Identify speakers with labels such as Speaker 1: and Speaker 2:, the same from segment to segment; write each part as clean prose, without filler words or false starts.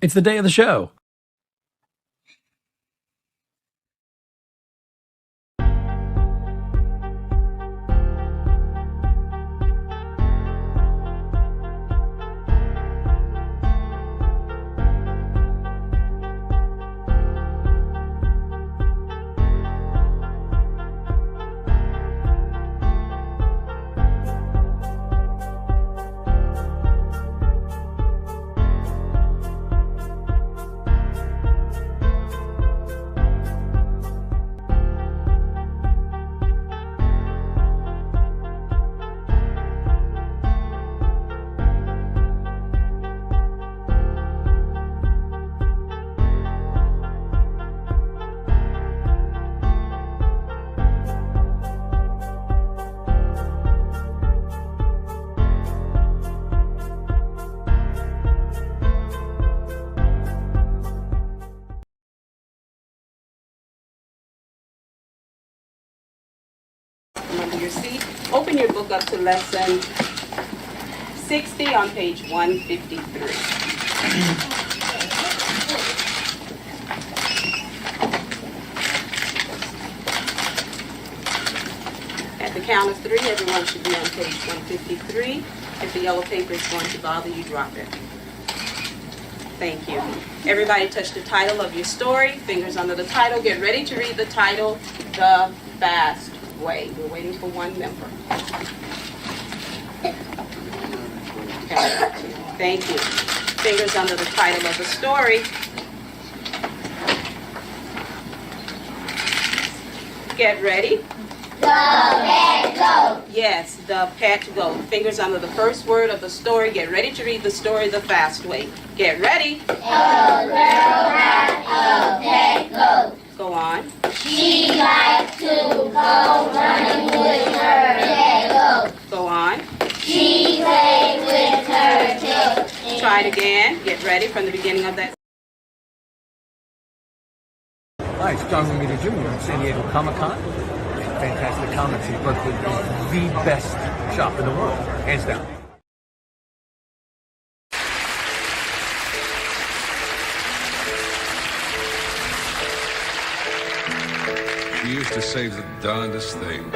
Speaker 1: It's the day of the show.
Speaker 2: Under your seat. Open your book up to lesson 60 on page 153. At the count of 3, everyone should be on page 153. If the yellow paper is going to bother you, drop it. Thank you. Everybody touch the title of your story. Fingers under the title. Get ready to read the title, The Fast Way. We're waiting for one member. Okay. Thank you. Fingers under the title of the story. Get ready.
Speaker 3: The pet goat.
Speaker 2: Yes, the pet goat. Fingers under the first word of the story. Get ready to read the story the fast way. Get ready.
Speaker 3: A girl had a pet goat.
Speaker 2: Go on.
Speaker 3: She liked to go running with her pet goat.
Speaker 2: Go on.
Speaker 3: She played with her tail.
Speaker 2: Try it again. Get ready from the beginning of that.
Speaker 4: Hi, it's John Romita Jr. at San Diego Comic-Con. Fantastic comics in Berkeley is the best shop in the world, hands down.
Speaker 5: She used to save the darndest things,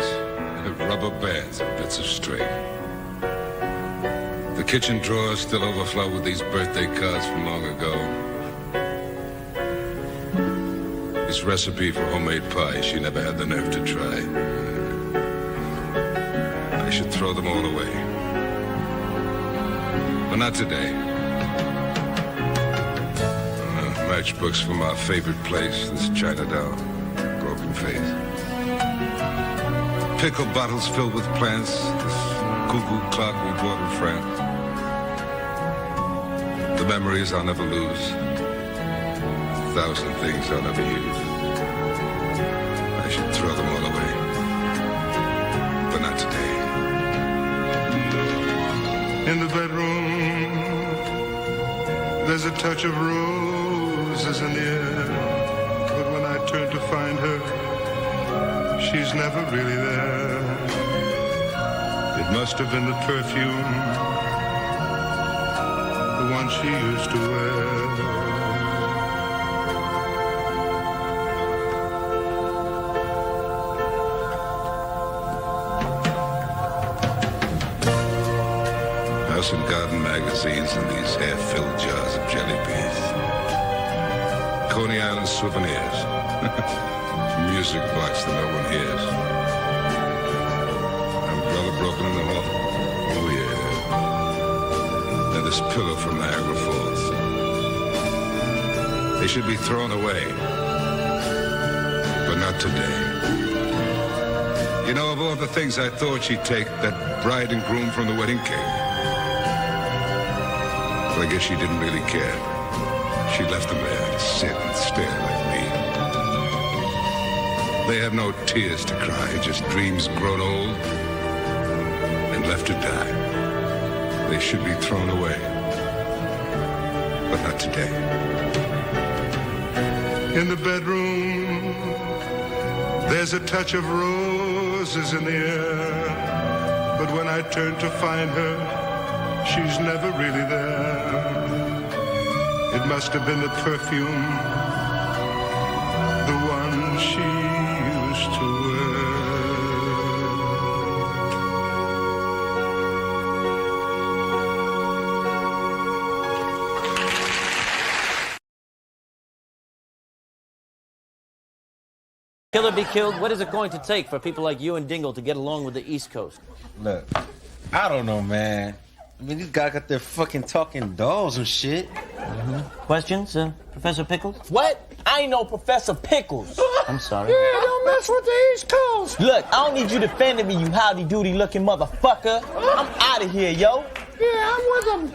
Speaker 5: rubber bands and bits of string. The kitchen drawers still overflow with these birthday cards from long ago. This recipe for homemade pie she never had the nerve to try. I should throw them all away. But not today. Matchbooks from our favorite place, this Chinatown, broken face. Pickle bottles filled with plants, this cuckoo clock we bought in France. The memories I'll never lose. 1,000 things I'll never use. I should throw them all away. But not today.
Speaker 6: In the bedroom, there's a touch of roses in the air. But when I turn to find her, she's never really there. It must have been the perfume, the one she used to wear.
Speaker 5: House and garden magazines and these half-filled jars of jelly beans. Coney Island souvenirs. Music box that no one hears. Umbrella broken in the hall. Oh yeah. And this pillow from Niagara Falls. They should be thrown away. But not today. You know, of all the things I thought she'd take, that bride and groom from the wedding cake. Well, I guess she didn't really care. She left them there to sit and stare like me. They have no tears to cry, just dreams grown old and left to die. They should be thrown away, but not today.
Speaker 6: In the bedroom, there's a touch of roses in the air. But when I turn to find her, she's never really there. It must have been the perfume, the one she used to wear.
Speaker 1: Kill or be killed, what is it going to take for people like you and Dingle to get along with the East Coast?
Speaker 7: Look, I don't know, man. I mean, these guys got their fucking talking dolls and shit.
Speaker 1: Questions, Professor Pickles?
Speaker 8: What? I ain't no Professor Pickles.
Speaker 1: I'm sorry.
Speaker 8: Yeah, don't mess with the East Coast. Look, I don't need you defending me, you howdy-doody looking motherfucker. I'm out of here, yo. Yeah, I'm with them.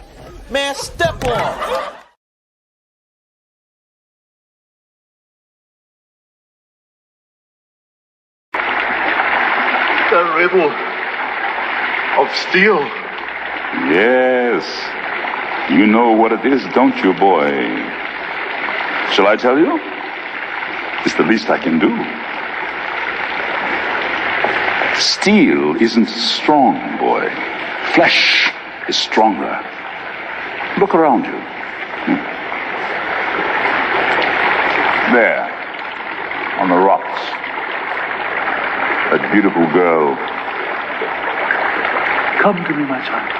Speaker 8: Man, step on.
Speaker 6: The riddle of steel.
Speaker 9: Yes. You know what it is, don't you, boy? Shall I tell you? It's the least I can do. Steel isn't strong, boy. Flesh is stronger. Look around you. There, on the rocks. That beautiful girl. Come to me, my child.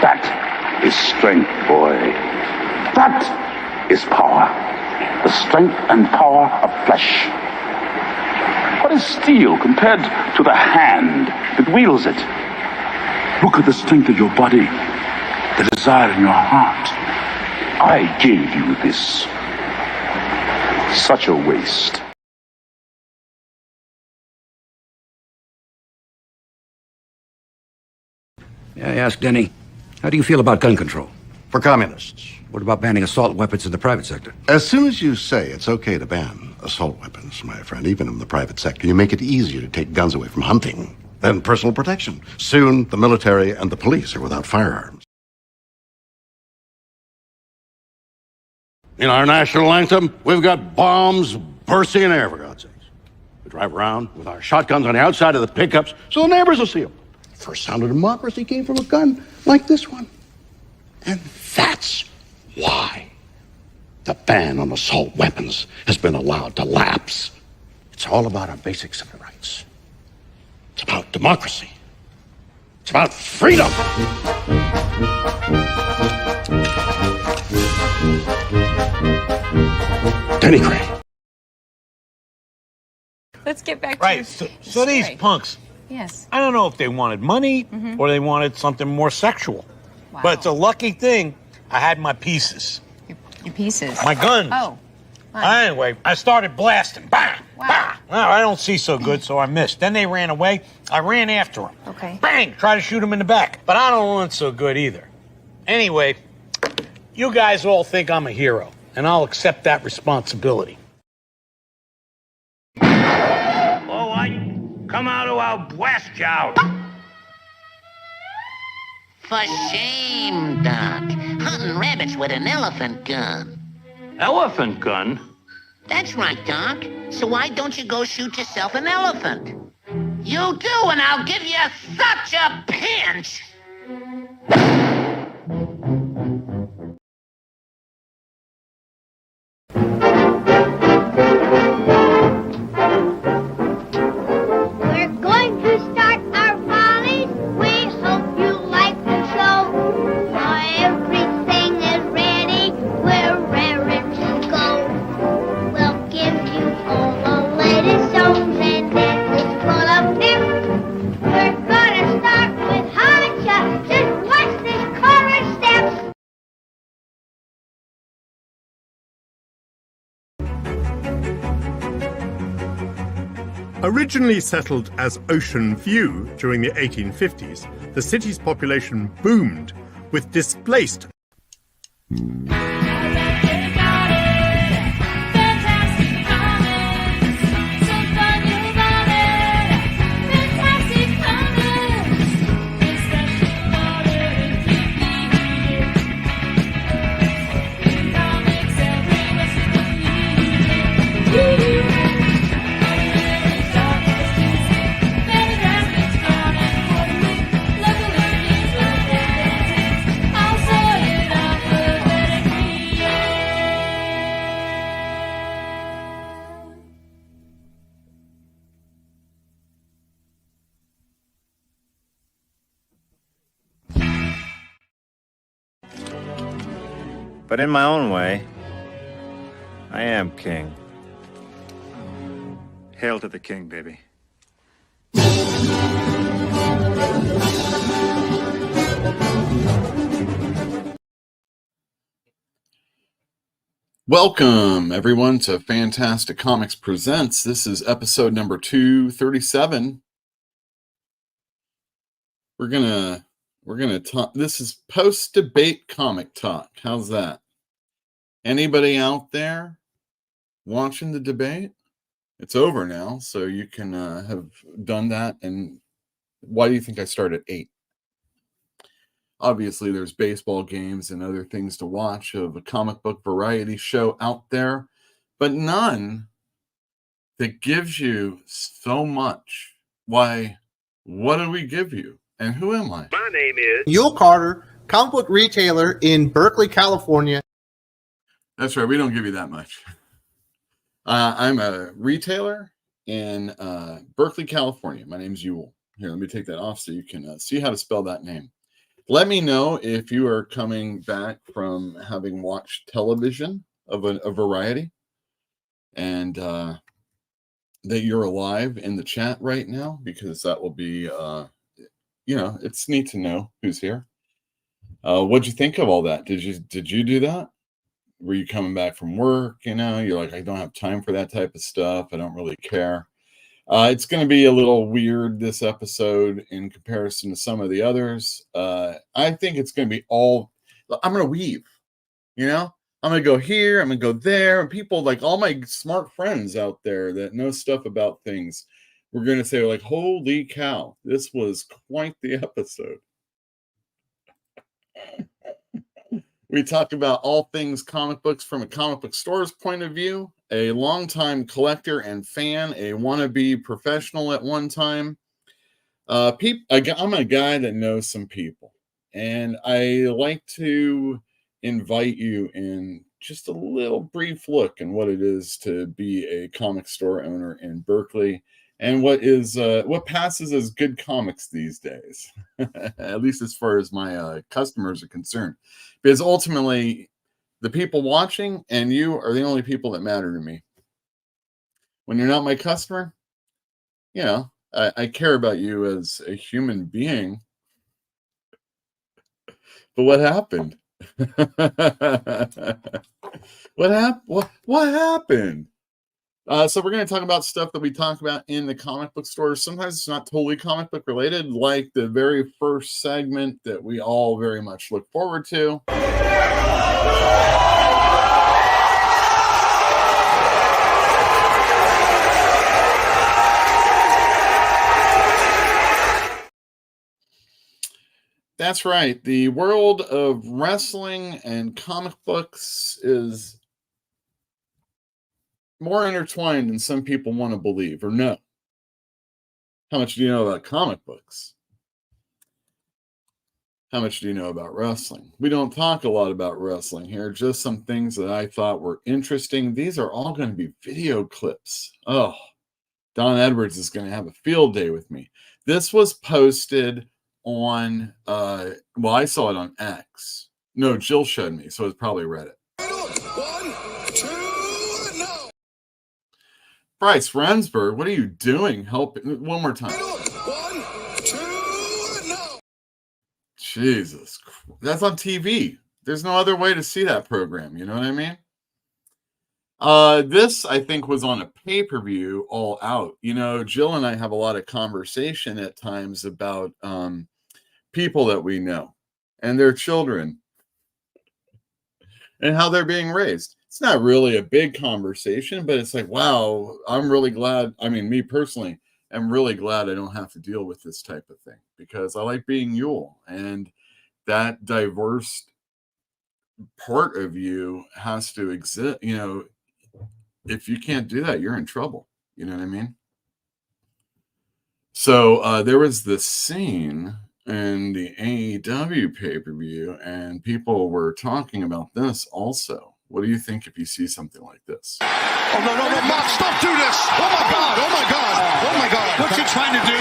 Speaker 9: That is strength, boy. That is power. The strength and power of flesh. What is steel compared to the hand that wields it? Look at the strength of your body, the desire in your heart. I gave you this. Such a waste.
Speaker 10: Yeah, I asked Denny, how do you feel about gun control?
Speaker 11: For communists.
Speaker 10: What about banning assault weapons in the private sector?
Speaker 11: As soon as you say it's okay to ban assault weapons, my friend, even in the private sector, you make it easier to take guns away from hunting than personal protection. Soon, the military and the police are without firearms. In our national anthem, we've got bombs bursting in air, for God's sakes. We drive around with our shotguns on the outside of the pickups so the neighbors will see them. The first sound of democracy came from a gun like this one. And that's why the ban on assault weapons has been allowed to lapse. It's all about our basic civil rights. It's about democracy. It's about freedom. Denny Gray.
Speaker 12: Let's get back to
Speaker 13: right. So these punks,
Speaker 12: yes.
Speaker 13: I don't know if they wanted money or they wanted something more sexual.
Speaker 12: Wow.
Speaker 13: But it's a lucky thing I had my pieces.
Speaker 12: Your pieces.
Speaker 13: My guns.
Speaker 12: Oh.
Speaker 13: Anyway, I started blasting. Bang!
Speaker 12: Wow.
Speaker 13: Bang! Well, I don't see so good, so I missed. Then they ran away. I ran after them.
Speaker 12: Okay.
Speaker 13: Bang! Try to shoot them in the back. But I don't run so good either. Anyway, you guys all think I'm a hero, and I'll accept that responsibility.
Speaker 14: All right, come out or I'll blast you out.
Speaker 3: For shame, Doc. Hunting rabbits with an elephant gun.
Speaker 14: Elephant gun?
Speaker 3: That's right, Doc. So why don't you go shoot yourself an elephant? You do, and I'll give you such a pinch.
Speaker 15: We're going to start our follies. We hope you like the show. Everything is ready. We're raring to go. We'll give you all the latest songs and dances full of pep. We're gonna start with high shots. Just watch this chorus steps.
Speaker 16: Originally settled as Ocean View during the 1850s, the city's population boomed with displaced
Speaker 17: But in my own way, I am king.
Speaker 18: Hail to the king, baby.
Speaker 19: Welcome, everyone, to Fantastic Comics Presents. This is episode number 237. We're gonna talk. This is post-debate comic talk. How's that? Anybody out there watching the debate? It's over now, so you can have done that. And why do you think I start at 8? Obviously, there's baseball games and other things to watch of a comic book variety show out there, but none that gives you so much. Why, what do we give you? And who am I?
Speaker 20: My name is Yule Carter, comic book retailer in Berkeley, California.
Speaker 19: That's right, we don't give you that much. I'm a retailer in Berkeley, California. My name's Yule. Here, let me take that off so you can see how to spell that name. Let me know if you are coming back from having watched television of a variety and that you're alive in the chat right now, because that will be, it's neat to know who's here. What'd you think of all that? Did you do that? Were you coming back from work? You're like, I don't have time for that type of stuff. I don't really care. It's going to be a little weird, this episode, in comparison to some of the others. I think it's going to be I'm going to weave, I'm going to go here, I'm going to go there. And people, like all my smart friends out there that know stuff about things, we're going to say, like, holy cow, this was quite the episode. We talked about all things comic books from a comic book store's point of view. A longtime collector and fan, a wannabe professional at one time. I'm a guy that knows some people, and I like to invite you in just a little brief look in what it is to be a comic store owner in Berkeley, and what passes as good comics these days, at least as far as my customers are concerned, because ultimately, the people watching and you are the only people that matter to me. When you're not my customer, I care about you as a human being. But what happened? What happened? So we're going to talk about stuff that we talk about in the comic book stores. Sometimes it's not totally comic book related, like the very first segment that we all very much look forward to. That's right. The world of wrestling and comic books is more intertwined than some people want to believe or know. How much do you know about comic books? How much do you know about wrestling? We don't talk a lot about wrestling here, just some things that I thought were interesting. These are all going to be video clips. Oh, Don Edwards is going to have a field day with me. This was posted on, I saw it on X. No, Jill showed me, so it's probably Reddit.
Speaker 21: 1, 2, no.
Speaker 19: Bryce Rensburg, what are you doing? Help! One more time.
Speaker 21: 1, 2, no.
Speaker 19: Jesus, that's on TV. There's no other way to see that program. You know what I mean? This, I think, was on a pay-per-view all out. Jill and I have a lot of conversation at times about people that we know and their children and how they're being raised. It's not really a big conversation, but it's like, wow, I'm really glad. I mean, me personally, I'm really glad I don't have to deal with this type of thing, because I like being Yule, and that diverse part of you has to exist. If you can't do that, you're in trouble. You know what I mean? So there was this scene in the AEW pay-per-view, and people were talking about this also. What do you think if you see something like this?
Speaker 21: Oh, no, Mox, don't do this. Oh, my God. Oh, my God. What's he trying to do?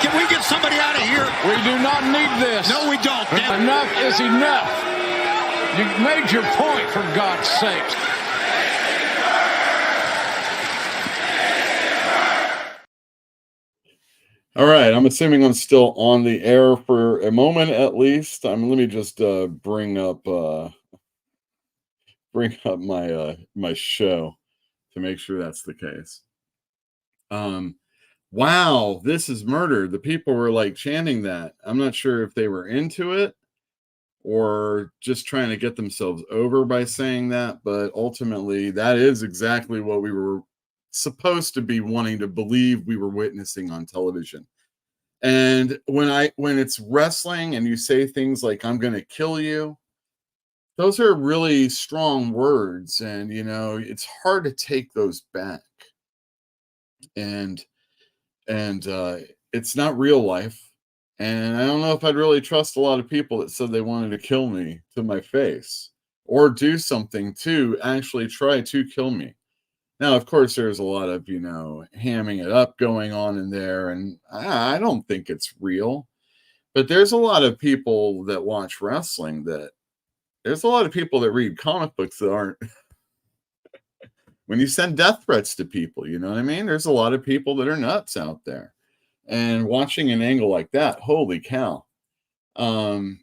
Speaker 21: Can we get somebody out of here?
Speaker 22: We do not need this.
Speaker 21: No, we don't.
Speaker 22: Enough is enough.
Speaker 21: You made your point, for God's sake.
Speaker 19: All right, I'm assuming I'm still on the air for a moment at least. Let me just bring up my show to make sure that's the case. Wow, this is murder. The people were like chanting that. I'm not sure if they were into it or just trying to get themselves over by saying that, but ultimately that is exactly what we were supposed to be wanting to believe we were witnessing on television. And when it's wrestling and you say things like I'm going to kill you, those are really strong words, and it's hard to take those back. And it's not real life. And I don't know if I'd really trust a lot of people that said they wanted to kill me to my face or do something to actually try to kill me. Now, of course, there's a lot of, hamming it up going on in there, and I don't think it's real. But there's a lot of people that watch wrestling there's a lot of people that read comic books that aren't. When you send death threats to people, you know what I mean? There's a lot of people that are nuts out there. And watching an angle like that, holy cow. And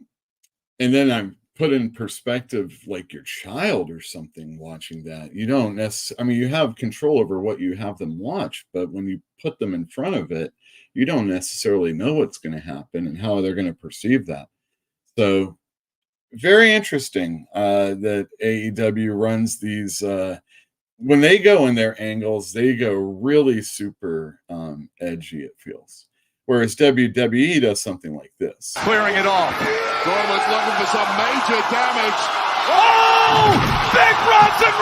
Speaker 19: then I'm put in perspective like your child or something watching that. You don't necessarily, you have control over what you have them watch, but when you put them in front of it, you don't necessarily know what's going to happen and how they're going to perceive that. So very interesting that AEW runs these when they go in their angles, they go really super edgy, it feels. Whereas WWE does something like this.
Speaker 21: Clearing it off. Gorman's looking for some major damage. Oh! Big Bronson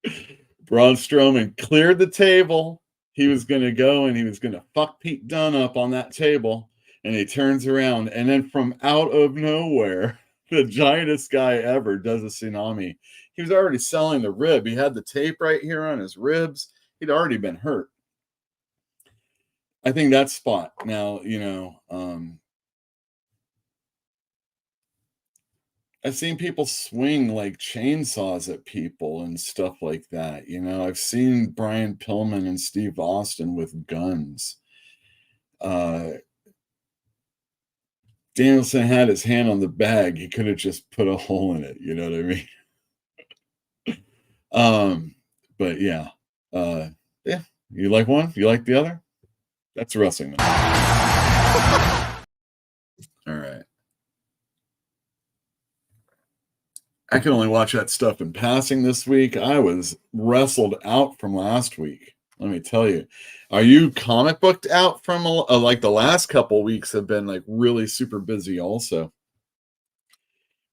Speaker 21: Reed!
Speaker 19: Braun Strowman cleared the table. He was going to go and he was going to fuck Pete Dunne up on that table. And he turns around. And then from out of nowhere, the giantest guy ever does a tsunami. He was already selling the rib. He had the tape right here on his ribs. He'd already been hurt. I think that spot now, I've seen people swing like chainsaws at people and stuff like that. I've seen Brian Pillman and Steve Austin with guns. Danielson had his hand on the bag. He could have just put a hole in it. You know what I mean? But yeah. Yeah. You like one? You like the other? That's wrestling. All right. I can only watch that stuff in passing this week. I was wrestled out from last week. Let me tell you. Are you comic booked out from like the last couple weeks have been like really super busy also.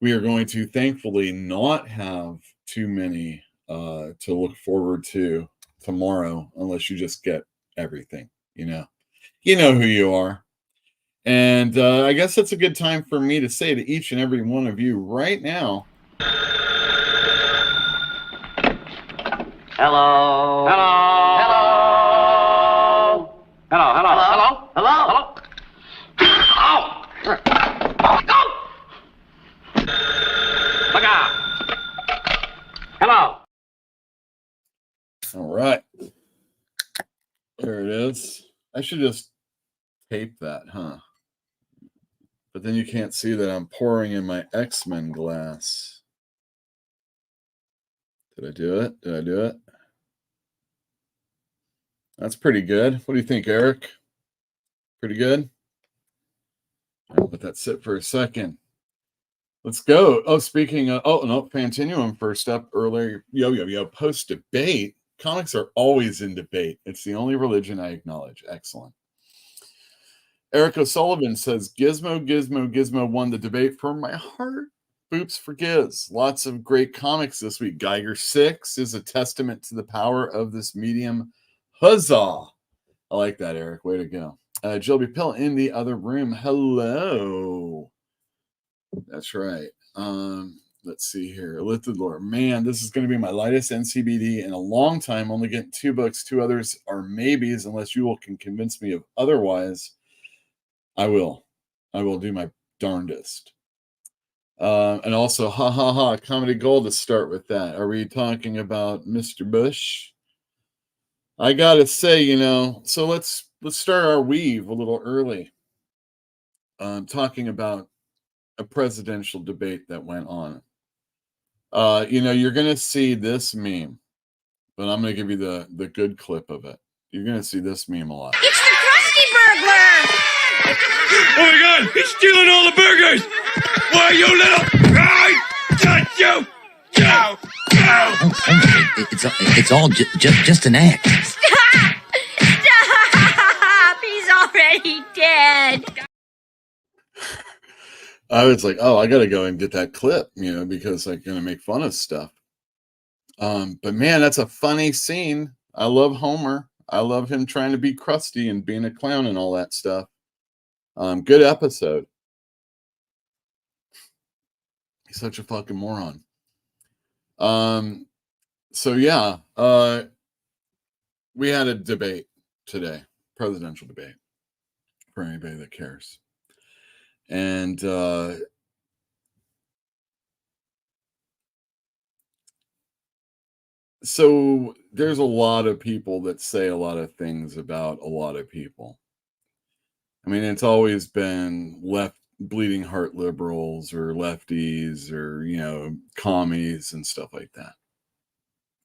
Speaker 19: We are going to thankfully not have too many to look forward to tomorrow unless you just get everything, you know who you are. And I guess that's a good time for me to say to each and every one of you right now.
Speaker 18: Hello. Hello. Hello. Hello. Hello. Hello. Hello. Hello. Oh. Go. Look out. Hello.
Speaker 19: All right. There it is. I should just tape that, huh? But then you can't see that I'm pouring in my X-Men glass. Did I do it? Did I do it? That's pretty good. What do you think, Eric? Pretty good? I'll let that sit for a second. Let's go. Oh, speaking of, Fantinuum first up earlier. Yo, post-debate. Comics are always in debate. It's the only religion I acknowledge. Excellent. Eric O'Sullivan says, Gizmo won the debate for my heart. Boops for Giz. Lots of great comics this week. Geiger 6 is a testament to the power of this medium. Huzzah! I like that, Eric. Way to go. Jilby Pill in the other room. Hello. That's right. Let's see here. Lifted Lore. Man, this is going to be my lightest NCBD in a long time. Only getting 2 books. 2 others are maybes unless you all can convince me of otherwise. I will do my darndest. And also, ha ha ha, comedy gold to start with that. Are we talking about Mr. Bush? I gotta say, so let's start our weave a little early. Talking about a presidential debate that went on. You're gonna see this meme, but I'm gonna give you the good clip of it. You're gonna see this meme a lot.
Speaker 15: It's the Krusty Burglar!
Speaker 14: Oh my God! He's stealing all the burgers! Why, you little... I touch you! Ow! Ow!
Speaker 2: It's all just an act.
Speaker 15: Stop! Stop! He's already dead.
Speaker 19: I was like, oh, I gotta go and get that clip, because I'm gonna make fun of stuff. But man, that's a funny scene. I love Homer. I love him trying to be Krusty and being a clown and all that stuff. Good episode. He's such a fucking moron. So yeah, we had a debate today, presidential debate, for anybody that cares. And so there's a lot of people that say a lot of things about a lot of people. I mean, it's always been left bleeding heart liberals or lefties or, commies and stuff like that.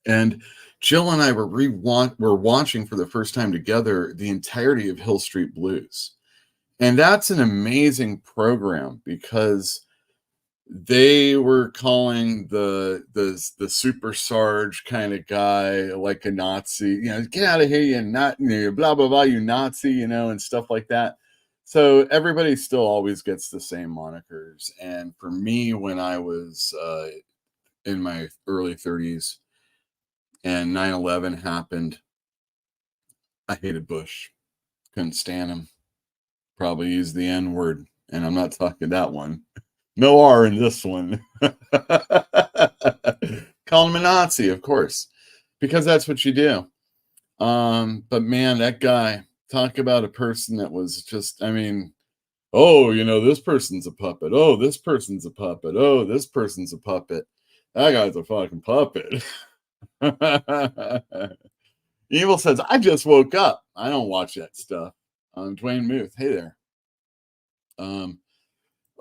Speaker 19: And Jill and I were watching for the first time together the entirety of Hill Street Blues. And that's an amazing program because they were calling the super sarge kind of guy like a Nazi, get out of here, you not, blah, blah, blah, you Nazi, and stuff like that. So everybody still always gets the same monikers. And for me, when I was in my early 30s and 9/11 happened, I hated Bush. Couldn't stand him. Probably used the N word. And I'm not talking that one. No R in this one. Call him a Nazi, of course, because that's what you do. But man, that guy, talk about a person that was just, this person's a puppet. Oh, this person's a puppet. Oh, this person's a puppet. That guy's a fucking puppet. Evil says, I just woke up. I don't watch that stuff. Dwayne Muth, hey there.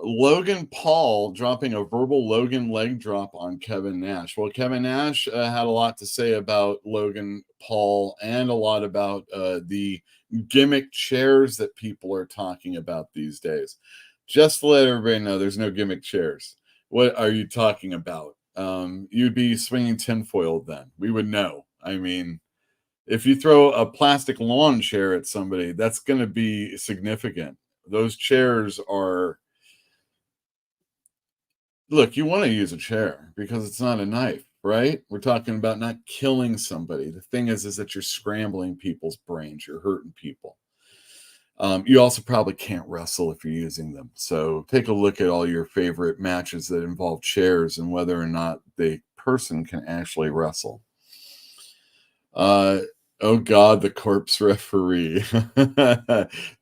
Speaker 19: Logan Paul dropping a verbal Logan leg drop on Kevin Nash. Well, Kevin Nash had a lot to say about Logan Paul and a lot about the gimmick chairs that people are talking about these days. Just to let everybody know, there's no gimmick chairs. What are you talking about? You'd be swinging tinfoil then. We would know. I mean, if you throw a plastic lawn chair at somebody, that's going to be significant. Those chairs are... Look, you want to use a chair because it's not a knife, right? We're talking about not killing somebody. The thing is that you're scrambling people's brains. You're hurting people. You also probably can't wrestle if you're using them. So take a look at all your favorite matches that involve chairs and whether or not the person can actually wrestle. Oh God, the corpse referee.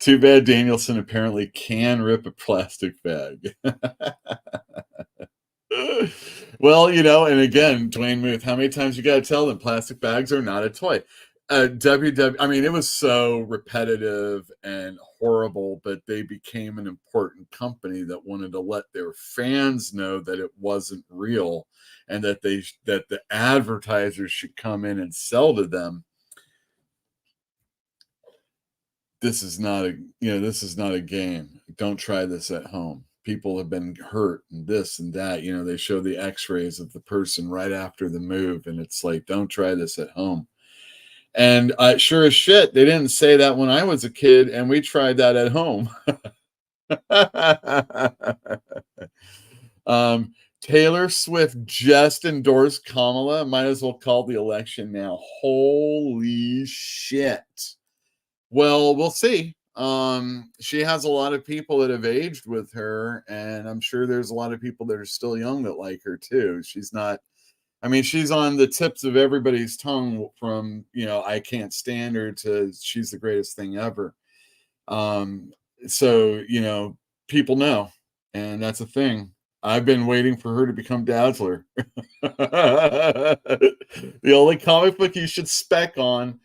Speaker 19: Too bad Danielson apparently can rip a plastic bag. Well, and again, Dwayne Muth, how many times you got to tell them plastic bags are not a toy? It was so repetitive and horrible, but they became an important company that wanted to let their fans know that it wasn't real and that that the advertisers should come in and sell to them. This is not a game. Don't try this at home. People have been hurt and this and that. They show the x-rays of the person right after the move, and it's like, don't try this at home. And sure as shit, they didn't say that when I was a kid, and we tried that at home. Taylor Swift just endorsed Kamala. Might as well call the election now. Holy shit. Well, we'll see. She has a lot of people that have aged with her, and I'm sure there's a lot of people that are still young that like her too. She's not, she's on the tips of everybody's tongue from, I can't stand her to she's the greatest thing ever. So, people know, and that's a thing. I've been waiting for her to become Dazzler. The only comic book you should spec on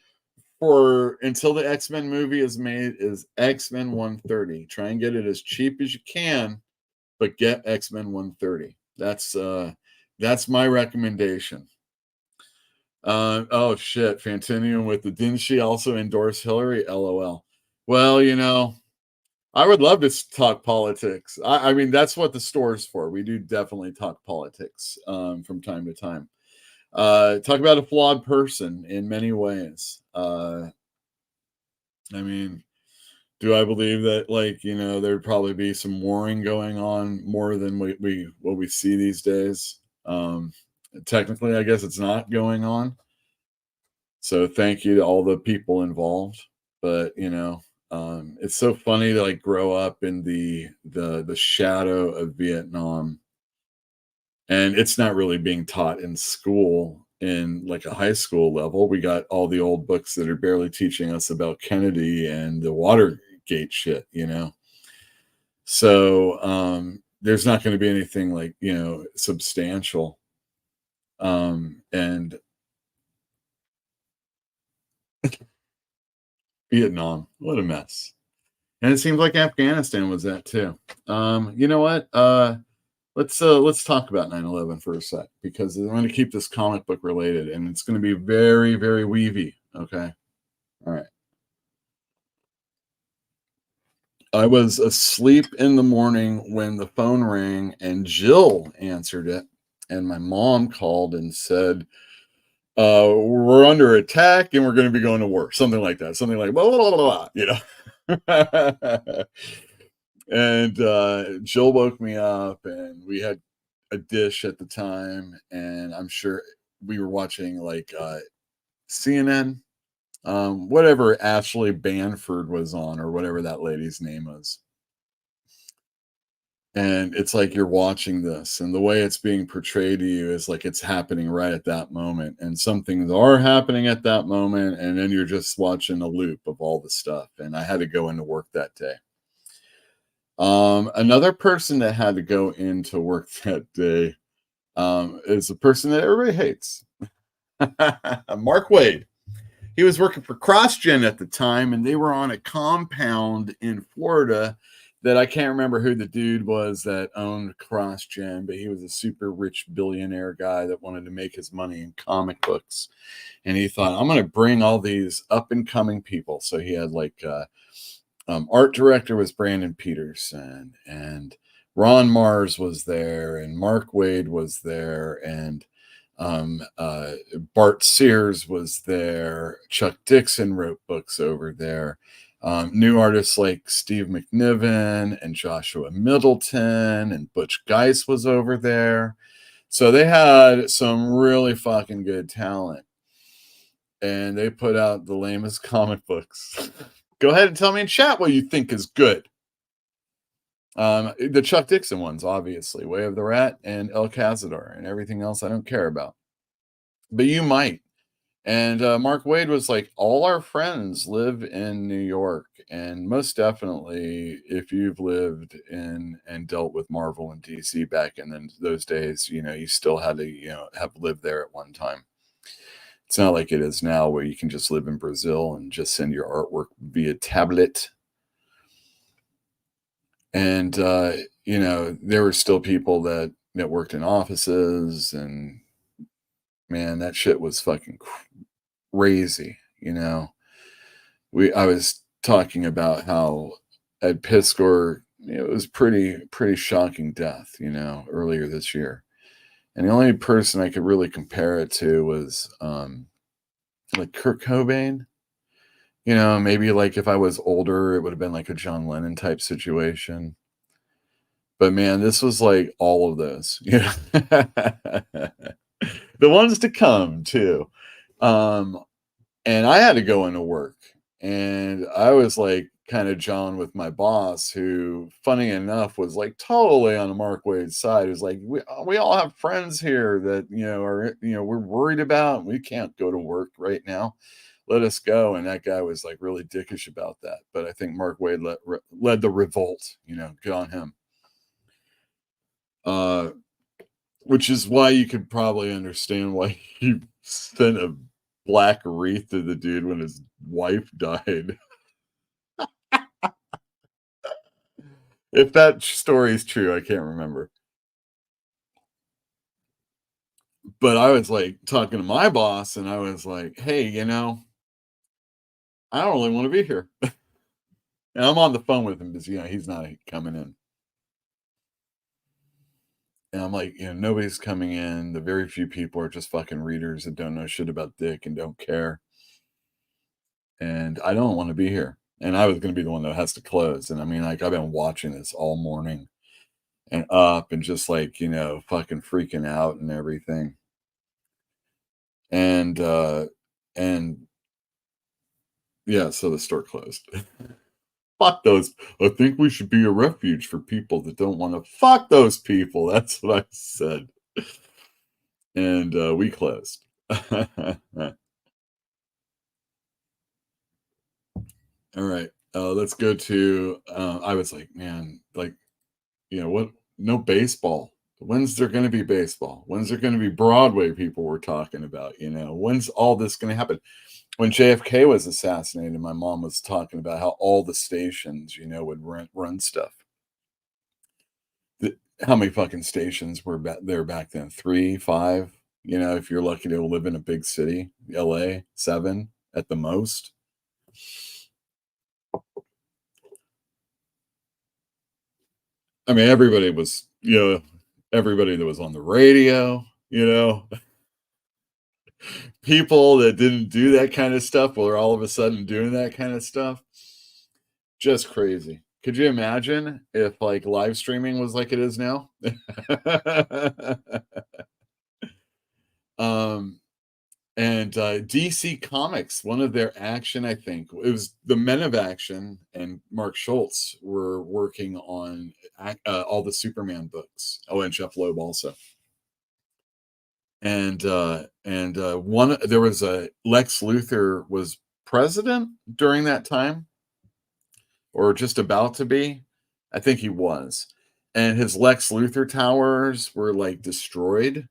Speaker 19: for until the X-Men movie is made is X-Men 130. Try and get it as cheap as you can, but get X-Men 130. That's my recommendation. Oh shit, Fantinian with the didn't she also endorse Hillary? LOL. Well, I would love to talk politics. I mean, that's what the store's for. We do definitely talk politics from time to time. Talk about a flawed person in many ways. I mean, do I believe that, there'd probably be some warring going on more than what we see these days? Technically, I guess it's not going on. So thank you to all the people involved. But it's so funny to grow up in the shadow of Vietnam, and it's not really being taught in school in a high school level. We got all the old books that are barely teaching us about Kennedy and the Watergate shit, So there's not going to be anything substantial. And Vietnam, what a mess. And it seems like Afghanistan was that too. You know what? Let's talk about 9/11 for a sec, because I'm going to keep this comic book related, and it's going to be very, very weavy. Okay. All right. I was asleep in the morning when the phone rang and Jill answered it, and my mom called and said, we're under attack and we're going to be going to war. Something like that. Something like blah, blah, blah, blah, And Jill woke me up, and we had a dish at the time, and I'm sure we were watching CNN, whatever Ashley Banford was on, or whatever that lady's name was. And it's like you're watching this, and the way it's being portrayed to you is like it's happening right at that moment, and some things are happening at that moment, and then you're just watching a loop of all the stuff. And I had to go into work that day. Another person that had to go into work that day is a person that everybody hates. Mark Wade. He was working for CrossGen at the time, and they were on a compound in Florida that I can't remember who the dude was that owned CrossGen, but he was a super rich billionaire guy that wanted to make his money in comic books. And he thought, I'm going to bring all these up and coming people. So he had art director was Brandon Peterson, and Ron Mars was there, and Mark Wade was there, and Bart Sears was there. Chuck Dixon wrote books over there. New artists like Steve McNiven and Joshua Middleton and Butch Geist was over there. So they had some really fucking good talent, and they put out the lamest comic books. Go ahead and tell me in chat what you think is good. The Chuck Dixon ones, obviously, Way of the Rat and El Cazador, and everything else I don't care about. But you might. And Mark Wade was like, all our friends live in New York. And most definitely, if you've lived in and dealt with Marvel and DC back in those days, you still had to, have lived there at one time. It's not like it is now, where you can just live in Brazil and just send your artwork via tablet. And, there were still people that worked in offices, and man, that shit was fucking crazy. I was talking about how Ed Piskor, it was pretty shocking death, earlier this year. And the only person I could really compare it to was Kurt Cobain. Maybe if I was older, it would have been like a John Lennon type situation. But man, this was like all of those. The ones to come too. And I had to go into work, and I was kind of John with my boss, who, funny enough, was totally on the Mark Wade side. It was like, we all have friends here that, are, we're worried about. We can't go to work right now. Let us go. And that guy was really dickish about that. But I think Mark Wade led the revolt, good on him. Which is why you could probably understand why he sent a black wreath to the dude when his wife died. If that story is true, I can't remember. But I was like talking to my boss, and I was like, hey, I don't really want to be here. And I'm on the phone with him because, he's not coming in. And I'm like, nobody's coming in. The very few people are just fucking readers that don't know shit about dick and don't care. And I don't want to be here. And I was going to be the one that has to close. And I mean, like, I've been watching this all morning and up and just like, fucking freaking out and everything. And yeah, so the store closed. Fuck those. I think we should be a refuge for people that don't want to. Fuck those people. That's what I said. And we closed. All right. Let's go to, I was like, man, like, what? No baseball. When's there going to be baseball? When's there going to be Broadway people we're talking about? When's all this going to happen? When JFK was assassinated, my mom was talking about how all the stations, would run stuff. How many fucking stations were there back then? 3, 5? If you're lucky to live in a big city, LA, 7 at the most. I mean, everybody was, everybody that was on the radio, people that didn't do that kind of stuff were all of a sudden doing that kind of stuff. Just crazy. Could you imagine if like live streaming was like it is now? And DC Comics, one of their action, I think it was the Men of Action and Mark Schultz were working on all the Superman books. Oh, and Jeff Loeb also. And there was a Lex Luthor was president during that time, or just about to be. I think he was, and his Lex Luthor towers were like destroyed,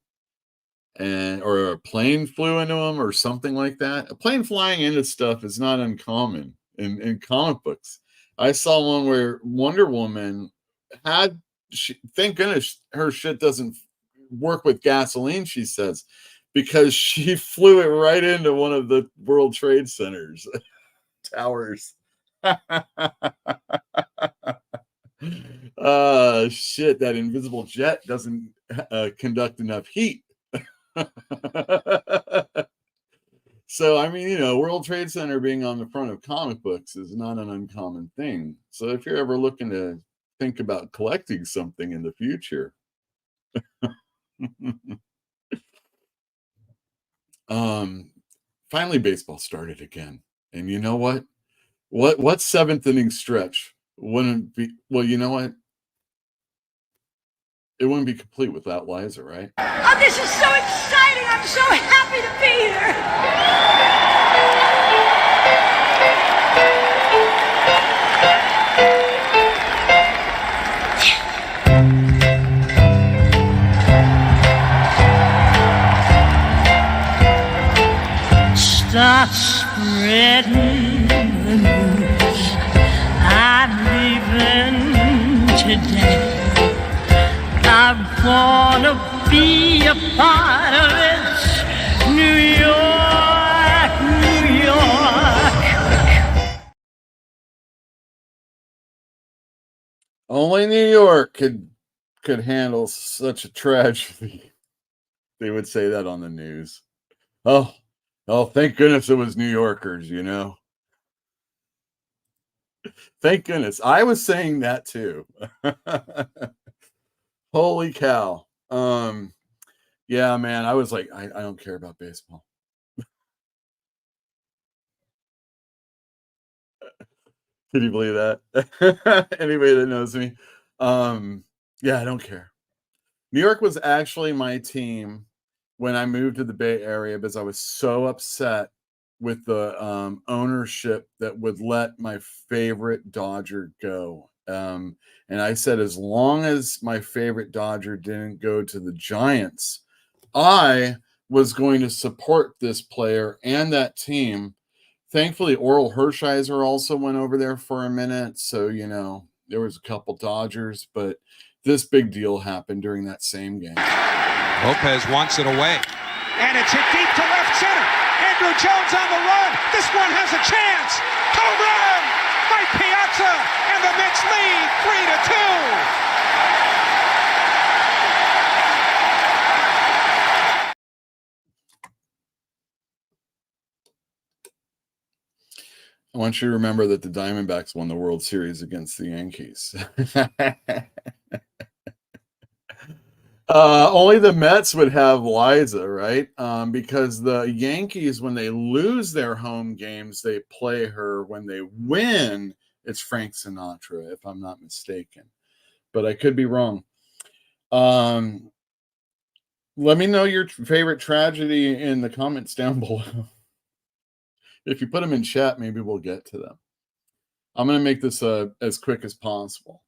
Speaker 19: or a plane flew into him or something like that. A plane flying into stuff is not uncommon in comic books. I saw one where Wonder Woman thank goodness her shit doesn't work with gasoline, she says, because she flew it right into one of the World Trade Centers towers. Shit, that invisible jet doesn't conduct enough heat. So, I mean, World Trade Center being on the front of comic books is not an uncommon thing. So if you're ever looking to think about collecting something in the future, finally baseball started again. And you know what? What seventh inning stretch wouldn't be, well, you know what? It wouldn't be complete without Liza, right?
Speaker 15: Oh, this is so exciting! I'm so happy to be here!
Speaker 4: Start spreading the news. I'm leaving today. I wanna be a part of it. New York, New York.
Speaker 19: Only New York could handle such a tragedy. They would say that on the news. Oh, thank goodness it was New Yorkers, Thank goodness. I was saying that too. Holy cow. Yeah, man, I was like, I don't care about baseball. Can you believe that? Anybody that knows me. Yeah, I don't care. New York was actually my team when I moved to the Bay Area because I was so upset with the ownership that would let my favorite Dodger go. And I said, as long as my favorite Dodger didn't go to the Giants, I was going to support this player and that team. Thankfully, Oral Hershiser also went over there for a minute. So, you know, there was a couple Dodgers, but this big deal happened during that same game.
Speaker 5: Lopez wants it away. And it's hit deep to left center. Andrew Jones on the run. This one has a chance. Home run! Mike Piazza, and the Mets lead 3-2.
Speaker 19: I want you to remember that the Diamondbacks won the World Series against the Yankees. Only the Mets would have Liza, right? Because the Yankees, when they lose their home games, they play her. When they win, it's Frank Sinatra, if I'm not mistaken. But I could be wrong. Let me know your favorite tragedy in the comments down below. If you put them in chat, maybe we'll get to them. I'm going to make this as quick as possible.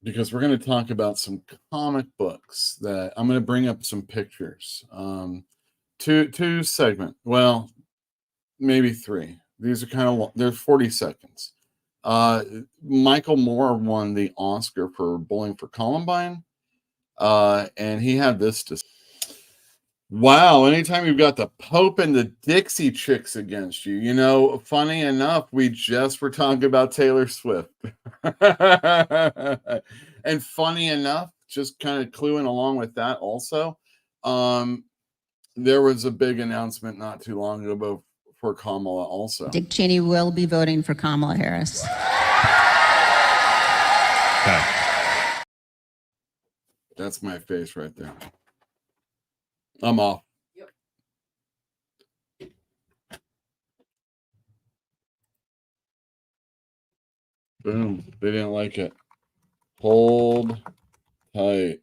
Speaker 19: Because we're going to talk about some comic books that I'm going to bring up some pictures. Two segment. Well, maybe three. These are kind of long. They're 40 seconds. Michael Moore won the Oscar for Bowling for Columbine. And he had this to say. Wow, anytime you've got the Pope and the Dixie Chicks against you, you know, funny enough, we just were talking about Taylor Swift. And funny enough, just kind of cluing along with that also, there was a big announcement not too long ago for Kamala also.
Speaker 22: Dick Cheney will be voting for Kamala Harris.
Speaker 19: Okay. That's my face right there. I'm off. Boom. They didn't like it. Hold tight.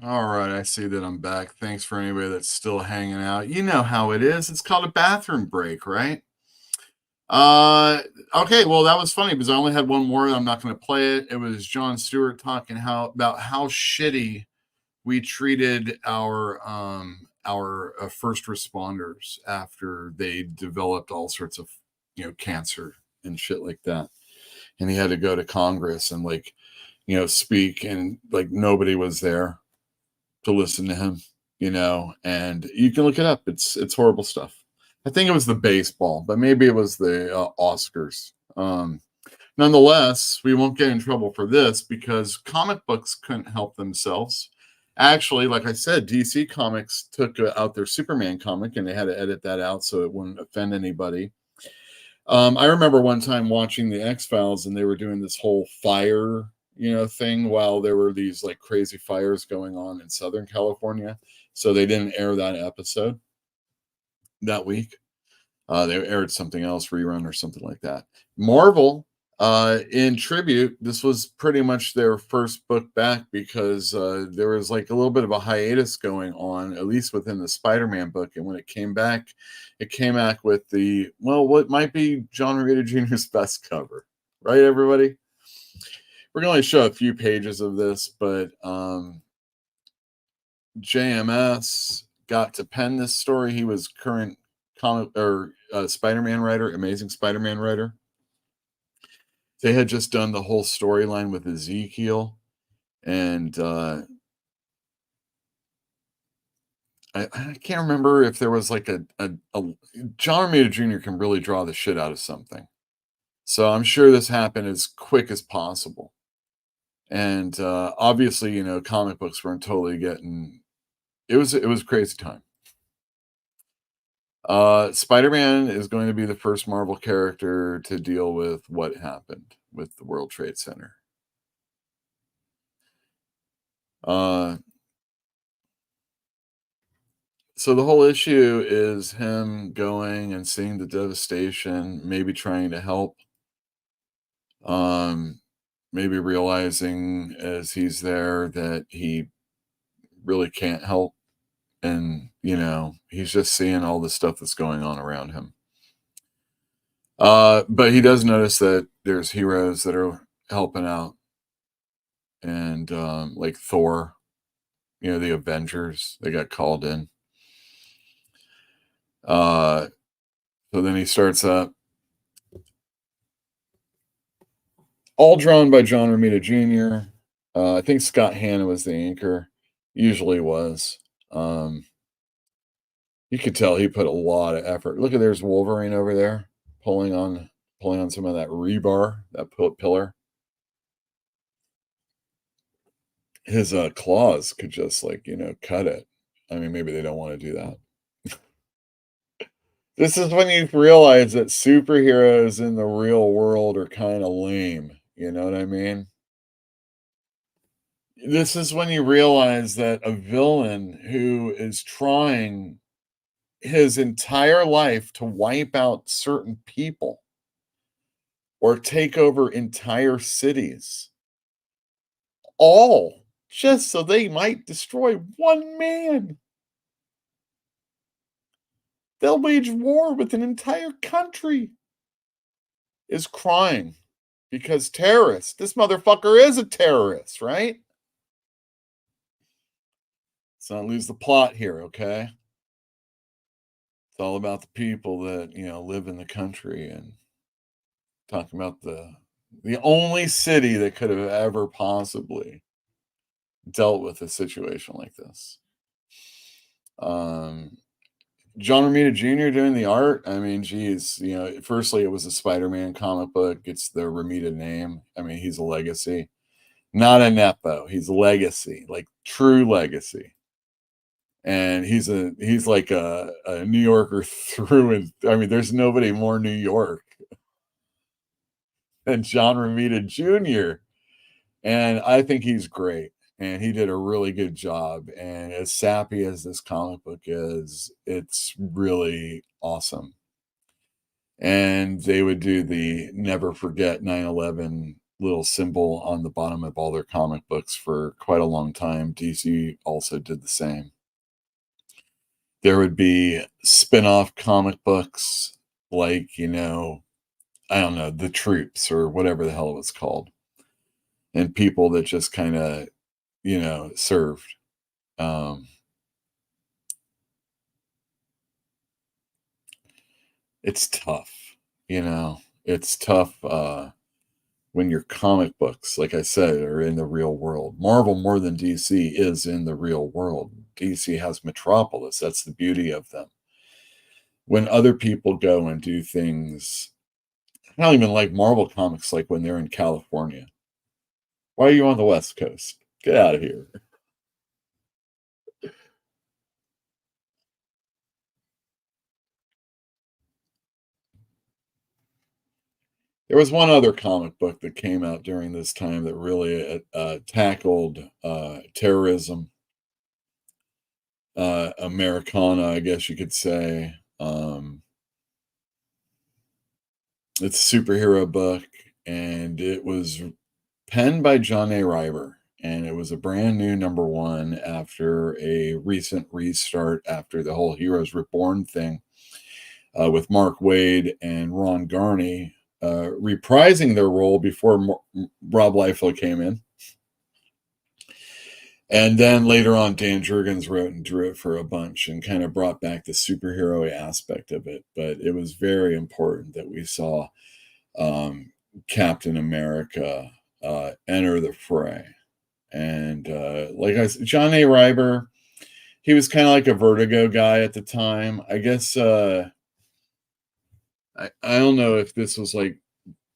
Speaker 19: All right, I see that I'm back. Thanks for anybody that's still hanging out. You know how it is. It's called a bathroom break, right? Okay, well, that was funny because I only had one more. I'm not going to play it. It was Jon Stewart talking about how shitty we treated our first responders after they developed all sorts of, you know, cancer and shit like that. And he had to go to Congress and, like, you know, speak, and like nobody was there to listen to him, you know, and you can look it up. It's horrible stuff. I think it was the baseball, but maybe it was the Oscars. Nonetheless, we won't get in trouble for this because comic books couldn't help themselves. Actually, like I said, DC Comics took out their Superman comic, and they had to edit that out so it wouldn't offend anybody. I remember one time watching the X-Files, and they were doing this whole fire, thing while there were these like crazy fires going on in Southern California. So they didn't air that episode that week. They aired something else, rerun or something like that. Marvel, in tribute, this was pretty much their first book back because there was like a little bit of a hiatus going on, at least within the Spider-Man book. And when it came back with what might be John Romita Jr.'s best cover, right, everybody? We're going to only show a few pages of this, but JMS got to pen this story. He was current comic or Spider-Man writer, Amazing Spider-Man writer. They had just done the whole storyline with Ezekiel, and I can't remember if there was like a John Romita Jr. can really draw the shit out of something, so I'm sure this happened as quick as possible. And obviously, comic books weren't totally getting. It was a crazy time. Spider-Man is going to be the first Marvel character to deal with what happened with the World Trade Center. So the whole issue is him going and seeing the devastation, maybe trying to help. Maybe realizing as he's there that he really can't help. And, he's just seeing all the stuff that's going on around him. But he does notice that there's heroes that are helping out. And like Thor, the Avengers, they got called in. So then he starts up. All drawn by John Romita Jr. I think Scott Hanna was the anchor. Usually was. You could tell he put a lot of effort. Look at there's Wolverine over there pulling on some of that rebar, that pillar. His claws could just cut it. I mean, maybe they don't want to do that. This is when you realize that superheroes in the real world are kind of lame. You know what I mean? This is when you realize that a villain who is trying his entire life to wipe out certain people or take over entire cities, all just so they might destroy one man. They'll wage war with an entire country, is crying because terrorists. This motherfucker is a terrorist, right? Let's not lose the plot here, okay? It's all about the people that, live in the country, and talking about the only city that could have ever possibly dealt with a situation like this. John Romita Jr. doing the art. I mean, geez, firstly, it was a Spider-Man comic book. It's the Romita name. I mean, he's a legacy, not a Nepo. He's a legacy, like true legacy. And he's like a New Yorker through and I mean, there's nobody more New York than John Romita Jr. And I think he's great. And he did a really good job. And as sappy as this comic book is, it's really awesome. And they would do the never forget 9/11 little symbol on the bottom of all their comic books for quite a long time. DC also did the same. There would be spin-off comic books like, I don't know, The Troops or whatever the hell it was called. And people that just kind of, served. It's tough, it's tough when your comic books, like I said, are in the real world. Marvel, more than DC, is in the real world. DC has Metropolis. That's the beauty of them. When other people go and do things, I don't even like Marvel comics like when they're in California. Why are you on the West Coast? Get out of here. There was one other comic book that came out during this time that really tackled terrorism, Americana, I guess you could say. It's a superhero book, and it was penned by John A. Riber, and it was a brand new #1 after a recent restart after the whole Heroes Reborn thing with Mark Waid and Ron Garney reprising their role before Rob Liefeld came in. And then later on, Dan Jurgens wrote and drew it for a bunch and kind of brought back the superhero aspect of it. But it was very important that we saw Captain America enter the fray. And like I said, John A. Riber, he was kind of like a Vertigo guy at the time. I guess I don't know if this was like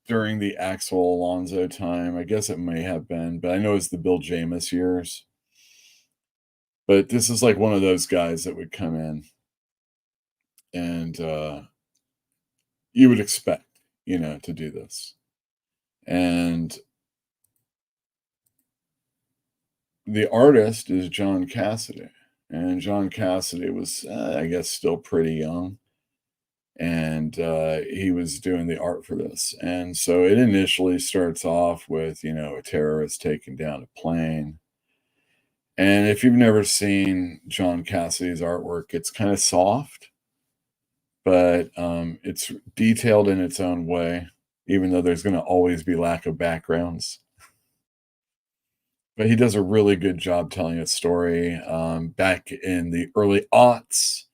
Speaker 19: during the Axel Alonso time. I guess it may have been, but I know it's the Bill Jamis years. But this is like one of those guys that would come in and you would expect, to do this. And the artist is John Cassidy. And John Cassidy was, I guess, still pretty young. And he was doing the art for this. And so it initially starts off with, a terrorist taking down a plane. And if you've never seen John Cassidy's artwork, it's kind of soft, but it's detailed in its own way, even though there's going to always be lack of backgrounds. But he does a really good job telling a story. Back in the early aughts,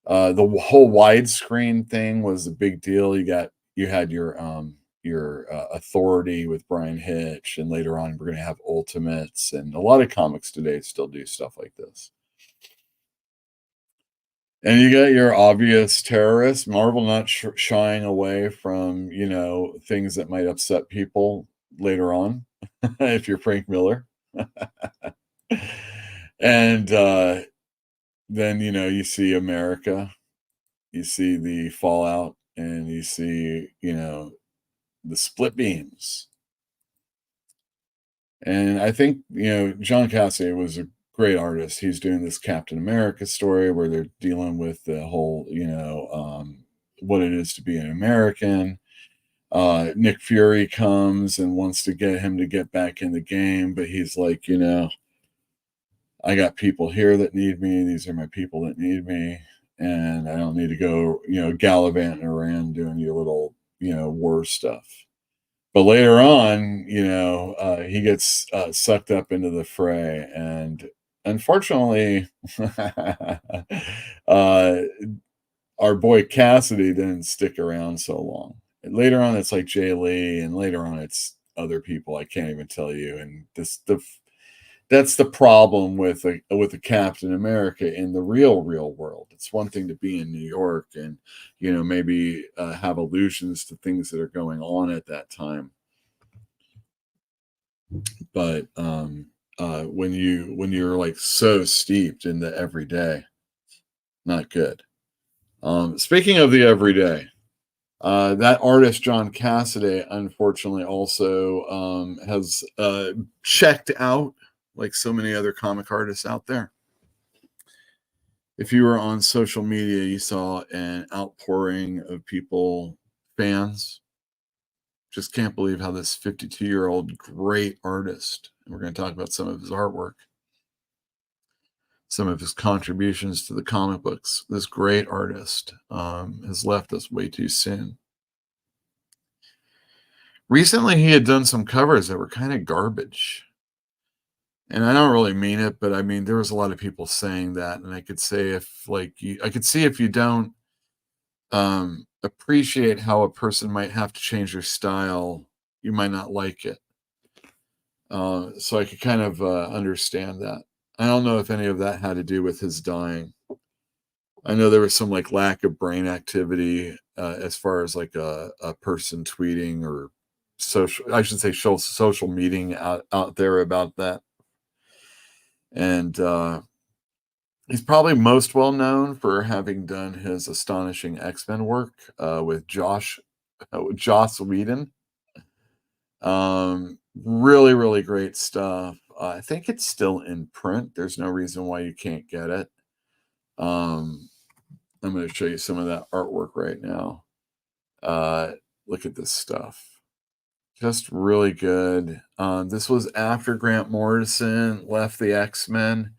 Speaker 19: the whole widescreen thing was a big deal. You had your Authority with Brian Hitch, and later on we're going to have Ultimates, and a lot of comics today still do stuff like this. And you got your obvious terrorists. Marvel not shying away from things that might upset people later on if you're Frank Miller. And then you see America, you see the fallout, and you see the split beams. And I think, John Cassidy was a great artist. He's doing this Captain America story where they're dealing with the whole, what it is to be an American. Nick Fury comes and wants to get him to get back in the game, but he's like, I got people here that need me. These are my people that need me. And I don't need to go, gallivanting around doing your little, war stuff. But later on, he gets sucked up into the fray. And unfortunately, our boy Cassidy didn't stick around so long. And later on, it's like Jay Lee, and later on, it's other people. I can't even tell you. And that's the problem with a Captain America in the real world. It's one thing to be in New York and maybe have allusions to things that are going on at that time, but when you're like so steeped in the everyday, not good. Speaking of the everyday, that artist John Cassidy unfortunately also has checked out, like so many other comic artists out there. If you were on social media, you saw an outpouring of people, fans. Just can't believe how this 52-year-old great artist, and we're going to talk about some of his artwork, some of his contributions to the comic books. This great artist has left us way too soon. Recently, he had done some covers that were kind of garbage. And I don't really mean it, but I mean, there was a lot of people saying that. And I could say I could see if you don't appreciate how a person might have to change their style, you might not like it. So I could kind of understand that. I don't know if any of that had to do with his dying. I know there was some like lack of brain activity as far as like a person tweeting or social meeting out there about that. And he's probably most well known for having done his astonishing X-Men work with Josh Joss Whedon. Really, really great stuff. I think it's still in print. There's no reason why you can't get it. I'm going to show you some of that artwork right now. Look at this stuff. Just really good. This was after Grant Morrison left the X-Men,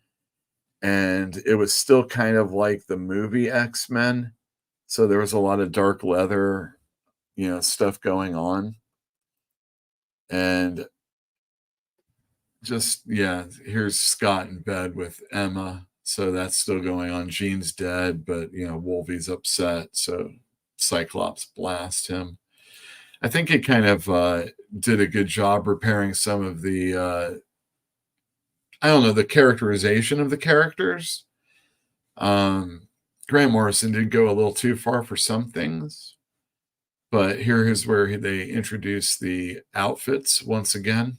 Speaker 19: and it was still kind of like the movie X-Men. So there was a lot of dark leather, stuff going on. And just, here's Scott in bed with Emma. So that's still going on. Jean's dead, but, Wolvie's upset. So Cyclops blast him. I think it kind of did a good job repairing some of the, the characterization of the characters. Grant Morrison did go a little too far for some things. But here is where they introduce the outfits once again.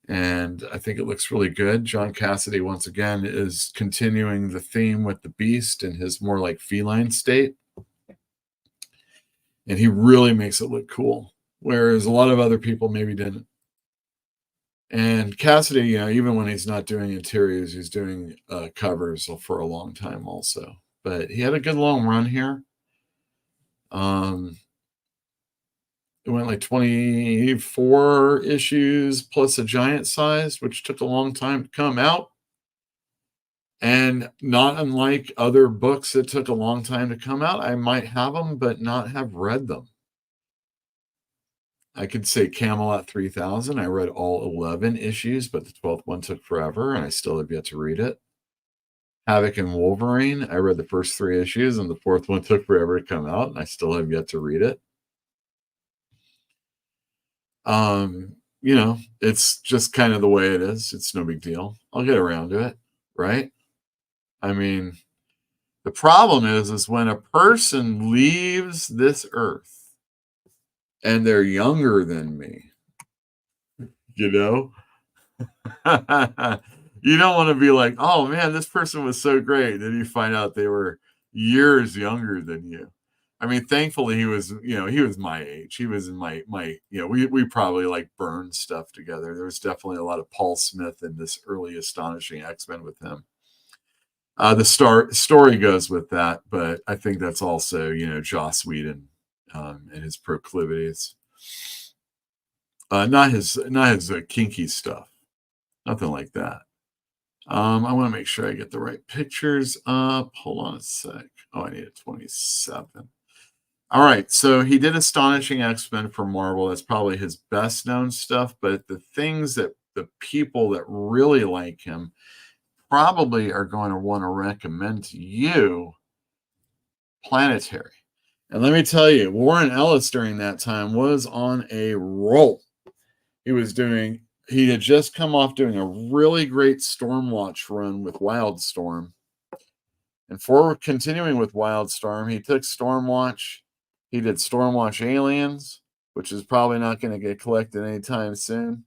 Speaker 19: And I think it looks really good. John Cassidy, once again, is continuing the theme with the Beast in his more like feline state. And he really makes it look cool, whereas a lot of other people maybe didn't. And Cassidy, even when he's not doing interiors, he's doing covers for a long time also. But he had a good long run here. It went like 24 issues plus a giant size, which took a long time to come out. And not unlike other books that took a long time to come out, I might have them, but not have read them. I could say Camelot 3000. I read all 11 issues, but the 12th one took forever, and I still have yet to read it. Havoc and Wolverine. I read the first 3 issues, and the 4th one took forever to come out, and I still have yet to read it. It's just kind of the way it is. It's no big deal. I'll get around to it, right? I mean, the problem is when a person leaves this earth and they're younger than me, you don't want to be like, oh man, this person was so great. Then you find out they were years younger than you. I mean, thankfully he was my age. He was in my we probably like burned stuff together. There was definitely a lot of Paul Smith in this early Astonishing X-Men with him. The story goes with that, but I think that's also, Joss Whedon and his proclivities. Not his kinky stuff. Nothing like that. I want to make sure I get the right pictures up. Hold on a sec. Oh, I need a 27. All right, so he did Astonishing X-Men for Marvel. That's probably his best known stuff, but the things that the people that really like him probably are going to want to recommend to you Planetary. And let me tell you, Warren Ellis during that time was on a roll. He had just come off doing a really great Stormwatch run with Wildstorm. And for continuing with Wildstorm, he took Stormwatch. He did Stormwatch Aliens, which is probably not going to get collected anytime soon.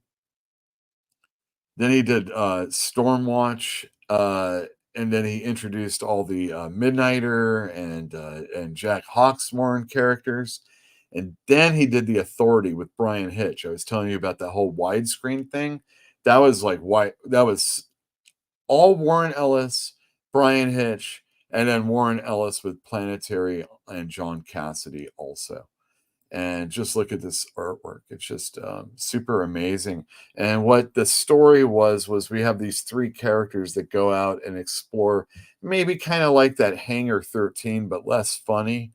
Speaker 19: Then he did Stormwatch, and then he introduced all the Midnighter and Jack Hawksmourn characters. And then he did the Authority with Brian Hitch. I was telling you about that whole widescreen thing. That was all Warren Ellis, Brian Hitch, and then Warren Ellis with Planetary and John Cassidy also. And just look at this artwork. It's just super amazing. And what the story was we have these 3 characters that go out and explore, maybe kind of like that Hangar 13, but less funny.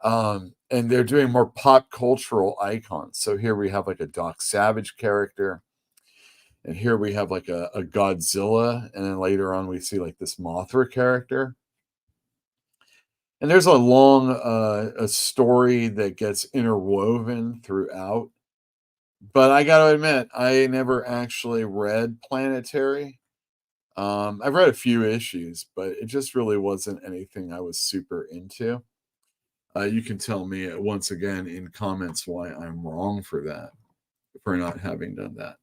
Speaker 19: And they're doing more pop cultural icons. So here we have like a Doc Savage character. And here we have like a Godzilla. And then later on we see like this Mothra character. And there's a long a story that gets interwoven throughout. But I got to admit, I never actually read Planetary. I've read a few issues, but it just really wasn't anything I was super into. You can tell me once again in comments why I'm wrong for that, for not having done that.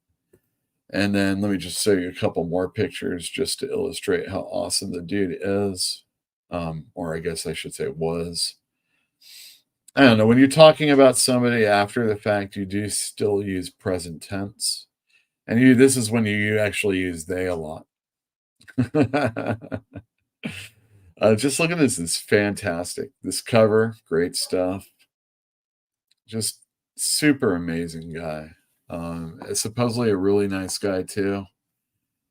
Speaker 19: And then let me just show you a couple more pictures just to illustrate how awesome the dude is. Or I guess I should say was. I don't know. When you're talking about somebody after the fact, you do still use present tense. And this is when you actually use they a lot. Just look at this. It's fantastic. This cover, great stuff. Just super amazing guy. Supposedly a really nice guy too.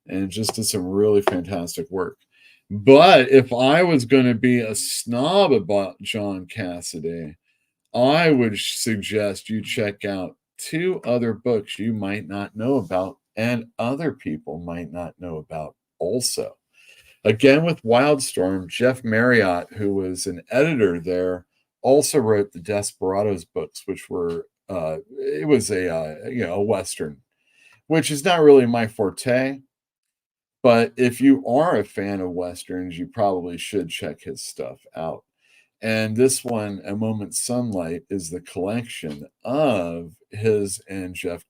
Speaker 19: And just did some really fantastic work. But if I was going to be a snob about John Cassidy, I would suggest you check out 2 other books you might not know about and other people might not know about also. Again, with Wildstorm, Jeff Marriott, who was an editor there, also wrote the Desperados books, which were it was a Western, which is not really my forte. But if you are a fan of Westerns, you probably should check his stuff out. And this one, A Moment's Sunlight, is the collection of his and Jeff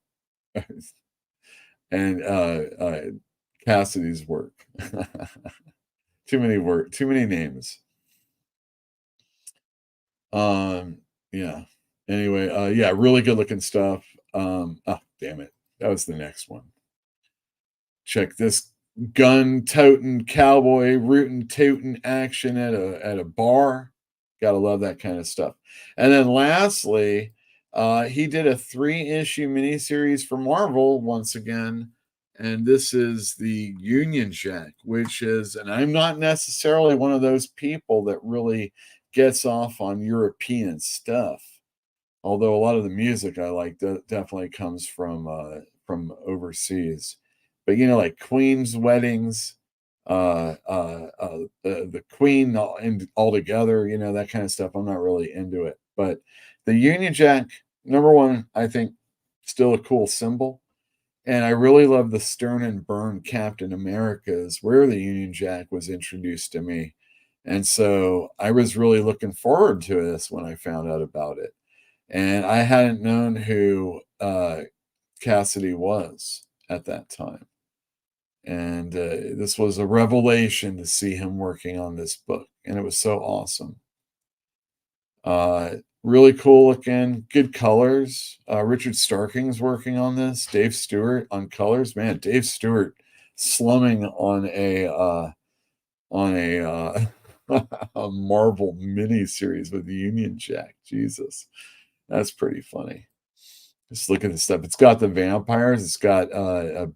Speaker 19: and Cassidy's work. Too many names. Yeah. Anyway, yeah, really good looking stuff. Oh, damn it. That was the next one. Check this gun toting cowboy rootin' tootin' action at a bar. Gotta love that kind of stuff. And then lastly, he did a 3-issue miniseries for Marvel once again, and this is the Union Jack, which is, and I'm not necessarily one of those people that really gets off on European stuff, although a lot of the music I like definitely comes from overseas. But like Queen's Weddings, the Queen all together, that kind of stuff. I'm not really into it. But the Union Jack, number one, I think still a cool symbol. And I really love the Stern and Byrne Captain Americas, where the Union Jack was introduced to me. And so I was really looking forward to this when I found out about it. And I hadn't known who Cassidy was at that time. And this was a revelation to see him working on this book. And it was so awesome. Really cool looking, good colors. Richard Starking's working on this. Dave Stewart on colors. Man, Dave Stewart slumming on a a Marvel miniseries with the Union Jack. Jesus, that's pretty funny. Just look at the stuff. It's got the vampires. It's got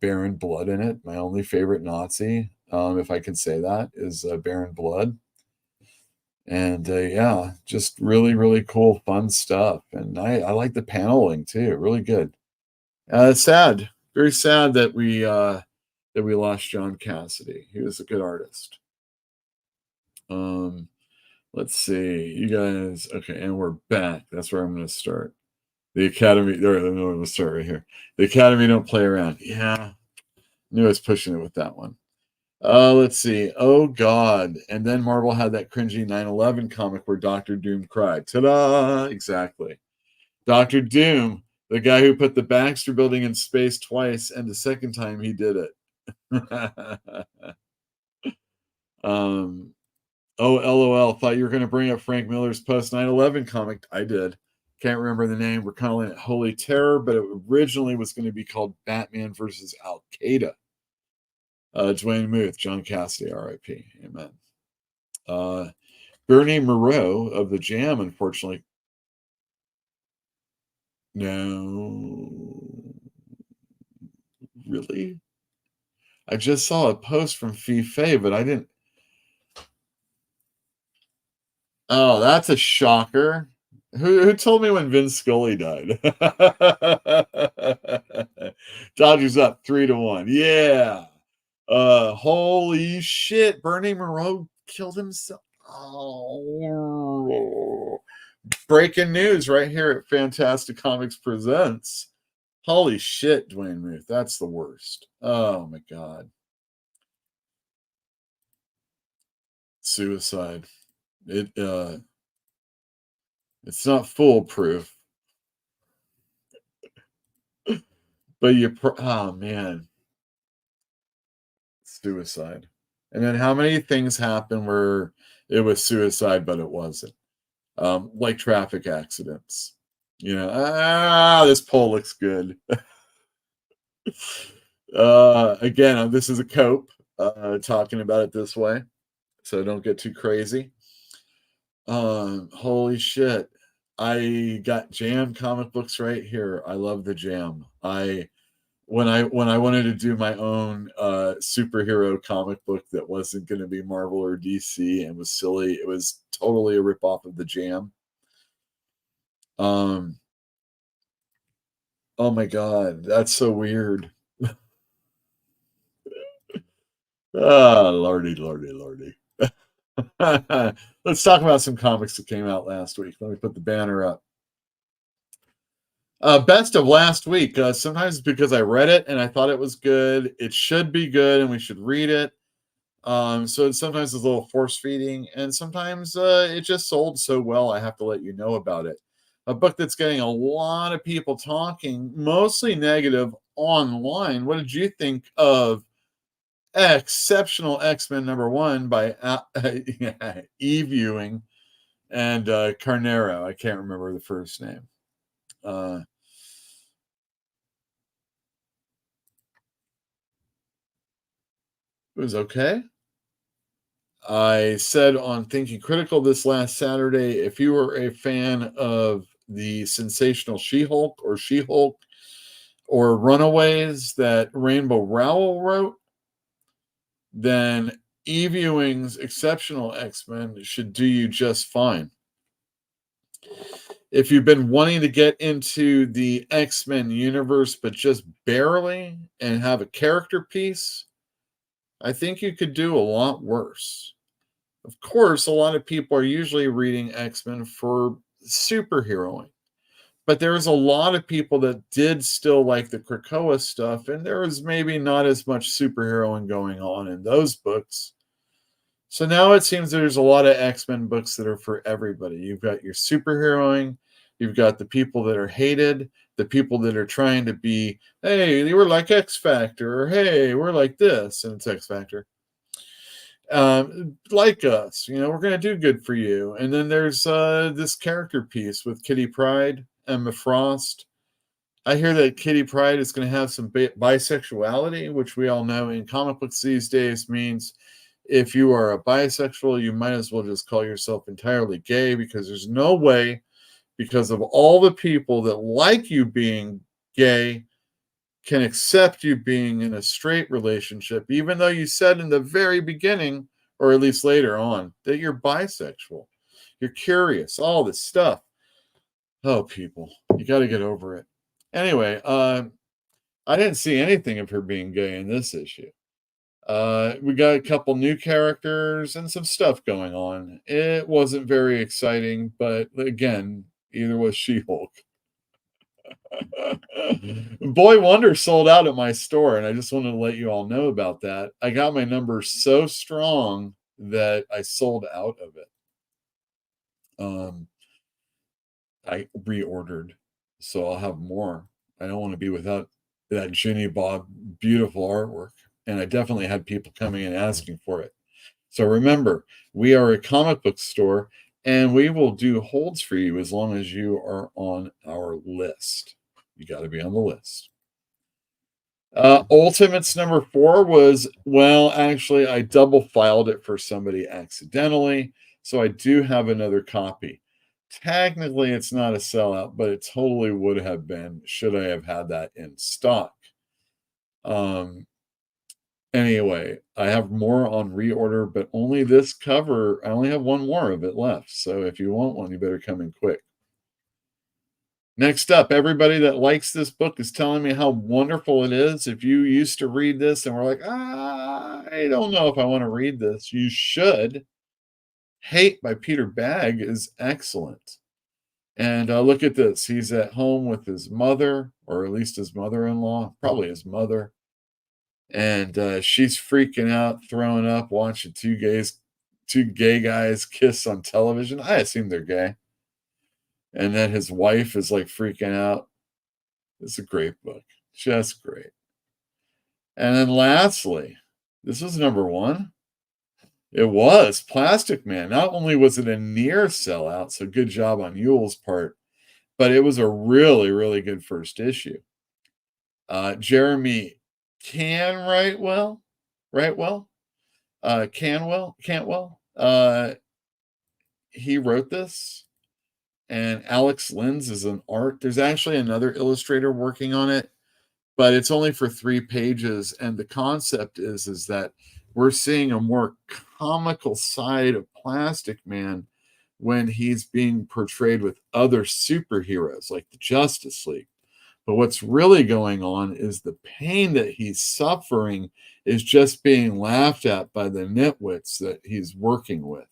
Speaker 19: Baron Blood in it. My only favorite Nazi, if I can say that, is Baron Blood. And yeah, just really, really cool, fun stuff. And I like the paneling too. Really good. Sad, very sad that we lost John Cassidy. He was a good artist. Let's see, you guys. Okay, and we're back. That's where I'm going to start. The Academy. There, I'm going to start right here. The Academy don't play around. Yeah, knew I was pushing it with that one. Let's see. Oh God. And then Marvel had that cringy 9/11 comic where Doctor Doom cried. Ta-da! Exactly. Dr. Doom, the guy who put the Baxter building in space twice, and the second time he did it. Oh, LOL. Thought you were going to bring up Frank Miller's post 9/11 comic. I did. Can't remember the name. We're calling it Holy Terror, but it originally was going to be called Batman versus Al Qaeda. Dwayne Muth, John Cassidy, R.I.P. Amen. Bernie Moreau of the Jam, unfortunately. No. Really? I just saw a post from Fife, but I didn't. Oh, that's a shocker. Who told me when Vince Scully died? Dodgers up 3-1. Yeah. Holy shit. Bernie Moreau killed himself. Oh. Breaking news right here at Fantastic Comics Presents. Holy shit, Dwayne Muth. That's the worst. Oh my God. Suicide. It's not foolproof. But oh man. Suicide. And then how many things happened where it was suicide, but it wasn't? like traffic accidents. You know, this pole looks good. Again, this is a cope talking about it this way, so don't get too crazy. Holy shit. I got Jam comic books right here. I love the Jam. When I wanted to do my own superhero comic book that wasn't going to be Marvel or DC and was silly, it was totally a ripoff of the Jam. Oh my god, that's so weird. Lordy. Let's talk about some comics that came out last week. Let me put the banner up. Best of last week. Sometimes because I read it and I thought it was good. It should be good and we should read it. So sometimes it's a little force feeding, and sometimes it just sold so well I have to let you know about it. A book that's getting a lot of people talking, mostly negative online. What did you think of Exceptional X-Men #1 by Eve Ewing and Carnero? I can't remember the first name. It was okay. I said on Thinking Critical this last Saturday, if you were a fan of the sensational She-Hulk or Runaways that Rainbow Rowell wrote, then Eve Ewing's Exceptional X-Men should do you just fine. If you've been wanting to get into the X-Men universe, but just barely, and have a character piece, I think you could do a lot worse. Of course, a lot of people are usually reading X-Men for superheroing, but there's a lot of people that did still like the Krakoa stuff, and there was maybe not as much superheroing going on in those books. So now it seems there's a lot of X-Men books that are for everybody. You've got your superheroing, you've got the people that are hated, the people that are trying to be, hey, we're like X Factor, or hey, we're like this, and it's X Factor. Like us, you know, we're going to do good for you. And then there's this character piece with Kitty Pryde, Emma Frost. I hear that Kitty Pryde is going to have some bisexuality, which we all know in comic books these days means if you are a bisexual, you might as well just call yourself entirely gay, because there's no way, because of all the people that like you being gay, can accept you being in a straight relationship, even though you said in the very beginning, or at least later on, that you're bisexual. You're curious, all this stuff. Oh, people, you got to get over it. Anyway, I didn't see anything of her being gay in this issue. We got a couple new characters and some stuff going on. It wasn't very exciting, but again, either was She-Hulk. Boy Wonder sold out at my store, and I just wanted to let you all know about that. I got my numbers so strong that I sold out of it. I reordered, so I'll have more. I don't want to be without that Ginny Bob beautiful artwork, and I definitely had people coming and asking for it. So remember, we are a comic book store, and we will do holds for you as long as you are on our list. You got to be on the list. Ultimates #4 was, well, actually, I double filed it for somebody accidentally, so I do have another copy. Technically, it's not a sellout, but it totally would have been should I have had that in stock. Anyway, I have more on reorder, but only this cover. I only have one more of it left, so if you want one, you better come in quick. Next up, everybody that likes this book is telling me how wonderful it is. If you used to read this and were like, I don't know if I want to read this, you should. Hate by Peter Bagg is excellent. And look at this. He's at home with his mother, or at least his mother-in-law, probably his mother. And she's freaking out, throwing up, watching two gay guys kiss on television. I assume they're gay. And then his wife is like freaking out. It's a great book. Just great. And then lastly, this was #1. It was Plastic Man. Not only was it a near sellout, so good job on Yule's part, but it was a really, really good first issue. Jeremy Cantwell. He wrote this, and Alex Linz is an art. There's actually another illustrator working on it, but it's only for 3 pages. And the concept is that we're seeing a more comical side of Plastic Man when he's being portrayed with other superheroes like the Justice League. But what's really going on is the pain that he's suffering is just being laughed at by the nitwits that he's working with.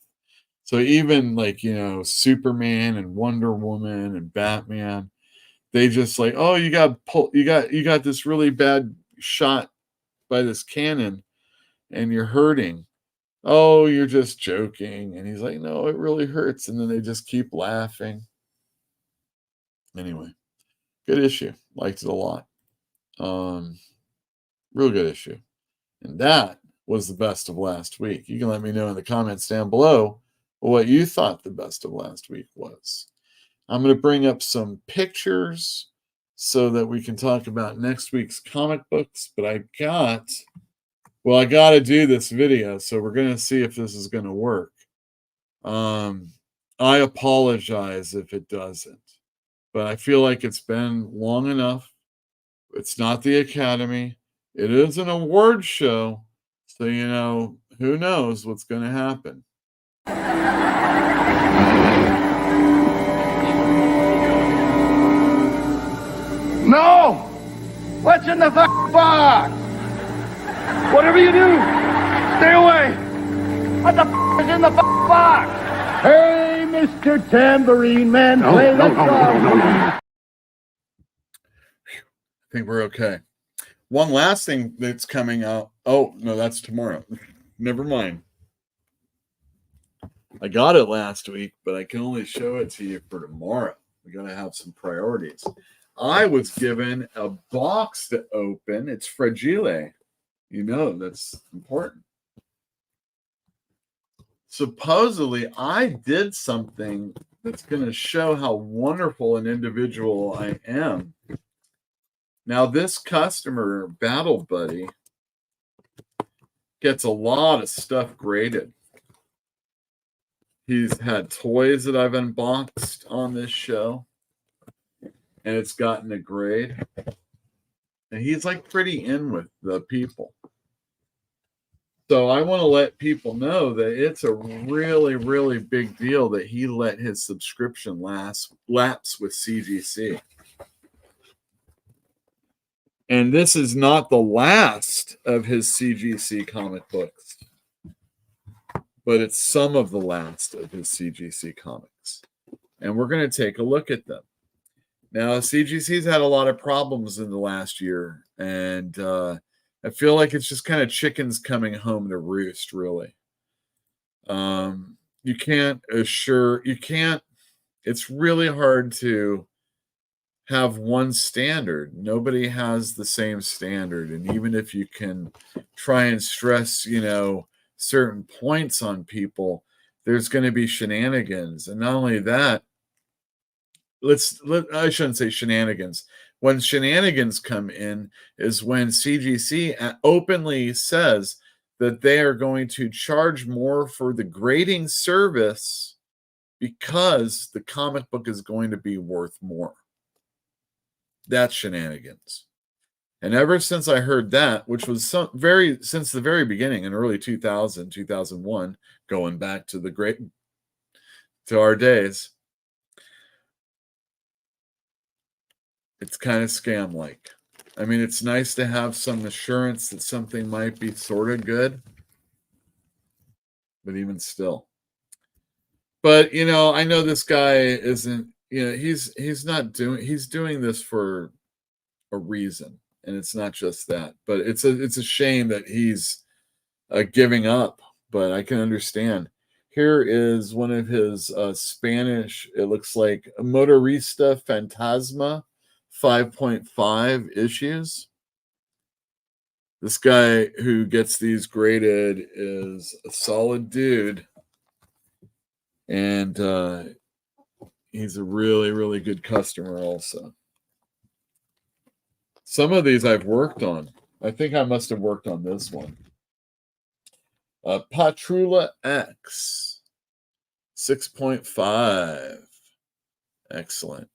Speaker 19: So even like, Superman and Wonder Woman and Batman, they just like, oh, you got this really bad shot by this cannon and you're hurting. Oh, you're just joking. And he's like, no, it really hurts. And then they just keep laughing. Anyway, good issue. Liked it a lot. Real good issue. And that was the best of last week. You can let me know in the comments down below what you thought the best of last week was. I'm going to bring up some pictures so that we can talk about next week's comic books. But I got to do this video, so we're going to see if this is going to work. I apologize if it doesn't, but I feel like it's been long enough. It's not the Academy. It is an award show. So, who knows what's going to happen.
Speaker 14: No! What's in the box? Whatever you do, stay away! What the is in the box? Hey, Mr. Tambourine Man, play the song.
Speaker 19: I think we're okay. One last thing that's coming out. Oh, no, that's tomorrow. Never mind. I got it last week, but I can only show it to you for tomorrow. We got to have some priorities. I was given a box to open. It's fragile. That's important. Supposedly, I did something that's going to show how wonderful an individual I am. Now, this customer, Battle Buddy, gets a lot of stuff graded. He's had toys that I've unboxed on this show, and it's gotten a grade. And he's like pretty in with the people. So I want to let people know that it's a really, really big deal that he let his subscription lapse with CGC. And this is not the last of his CGC comic books, but it's some of the last of his CGC comics. And we're going to take a look at them. Now, CGC's had a lot of problems in the last year, and I feel like it's just kind of chickens coming home to roost, really. It's really hard to have one standard. Nobody has the same standard. And even if you can try and stress, certain points on people, there's going to be shenanigans. And not only that, I shouldn't say shenanigans. When shenanigans come in is when CGC openly says that they are going to charge more for the grading service because the comic book is going to be worth more. That's shenanigans. And ever since I heard that, which was since the very beginning in early 2000, 2001, going back to our days, it's kind of scam-like. I mean, it's nice to have some assurance that something might be sort of good, but even still. But, I know this guy isn't, he's doing this for a reason, and it's not just that. But it's a shame that he's giving up, but I can understand. Here is one of his Spanish, it looks like Motorista Fantasma 5.5 issues. This guy who gets these graded is a solid dude. And he's a really, really good customer also. Some of these I've worked on. I think I must have worked on this one. Patrula X, 6.5. Excellent.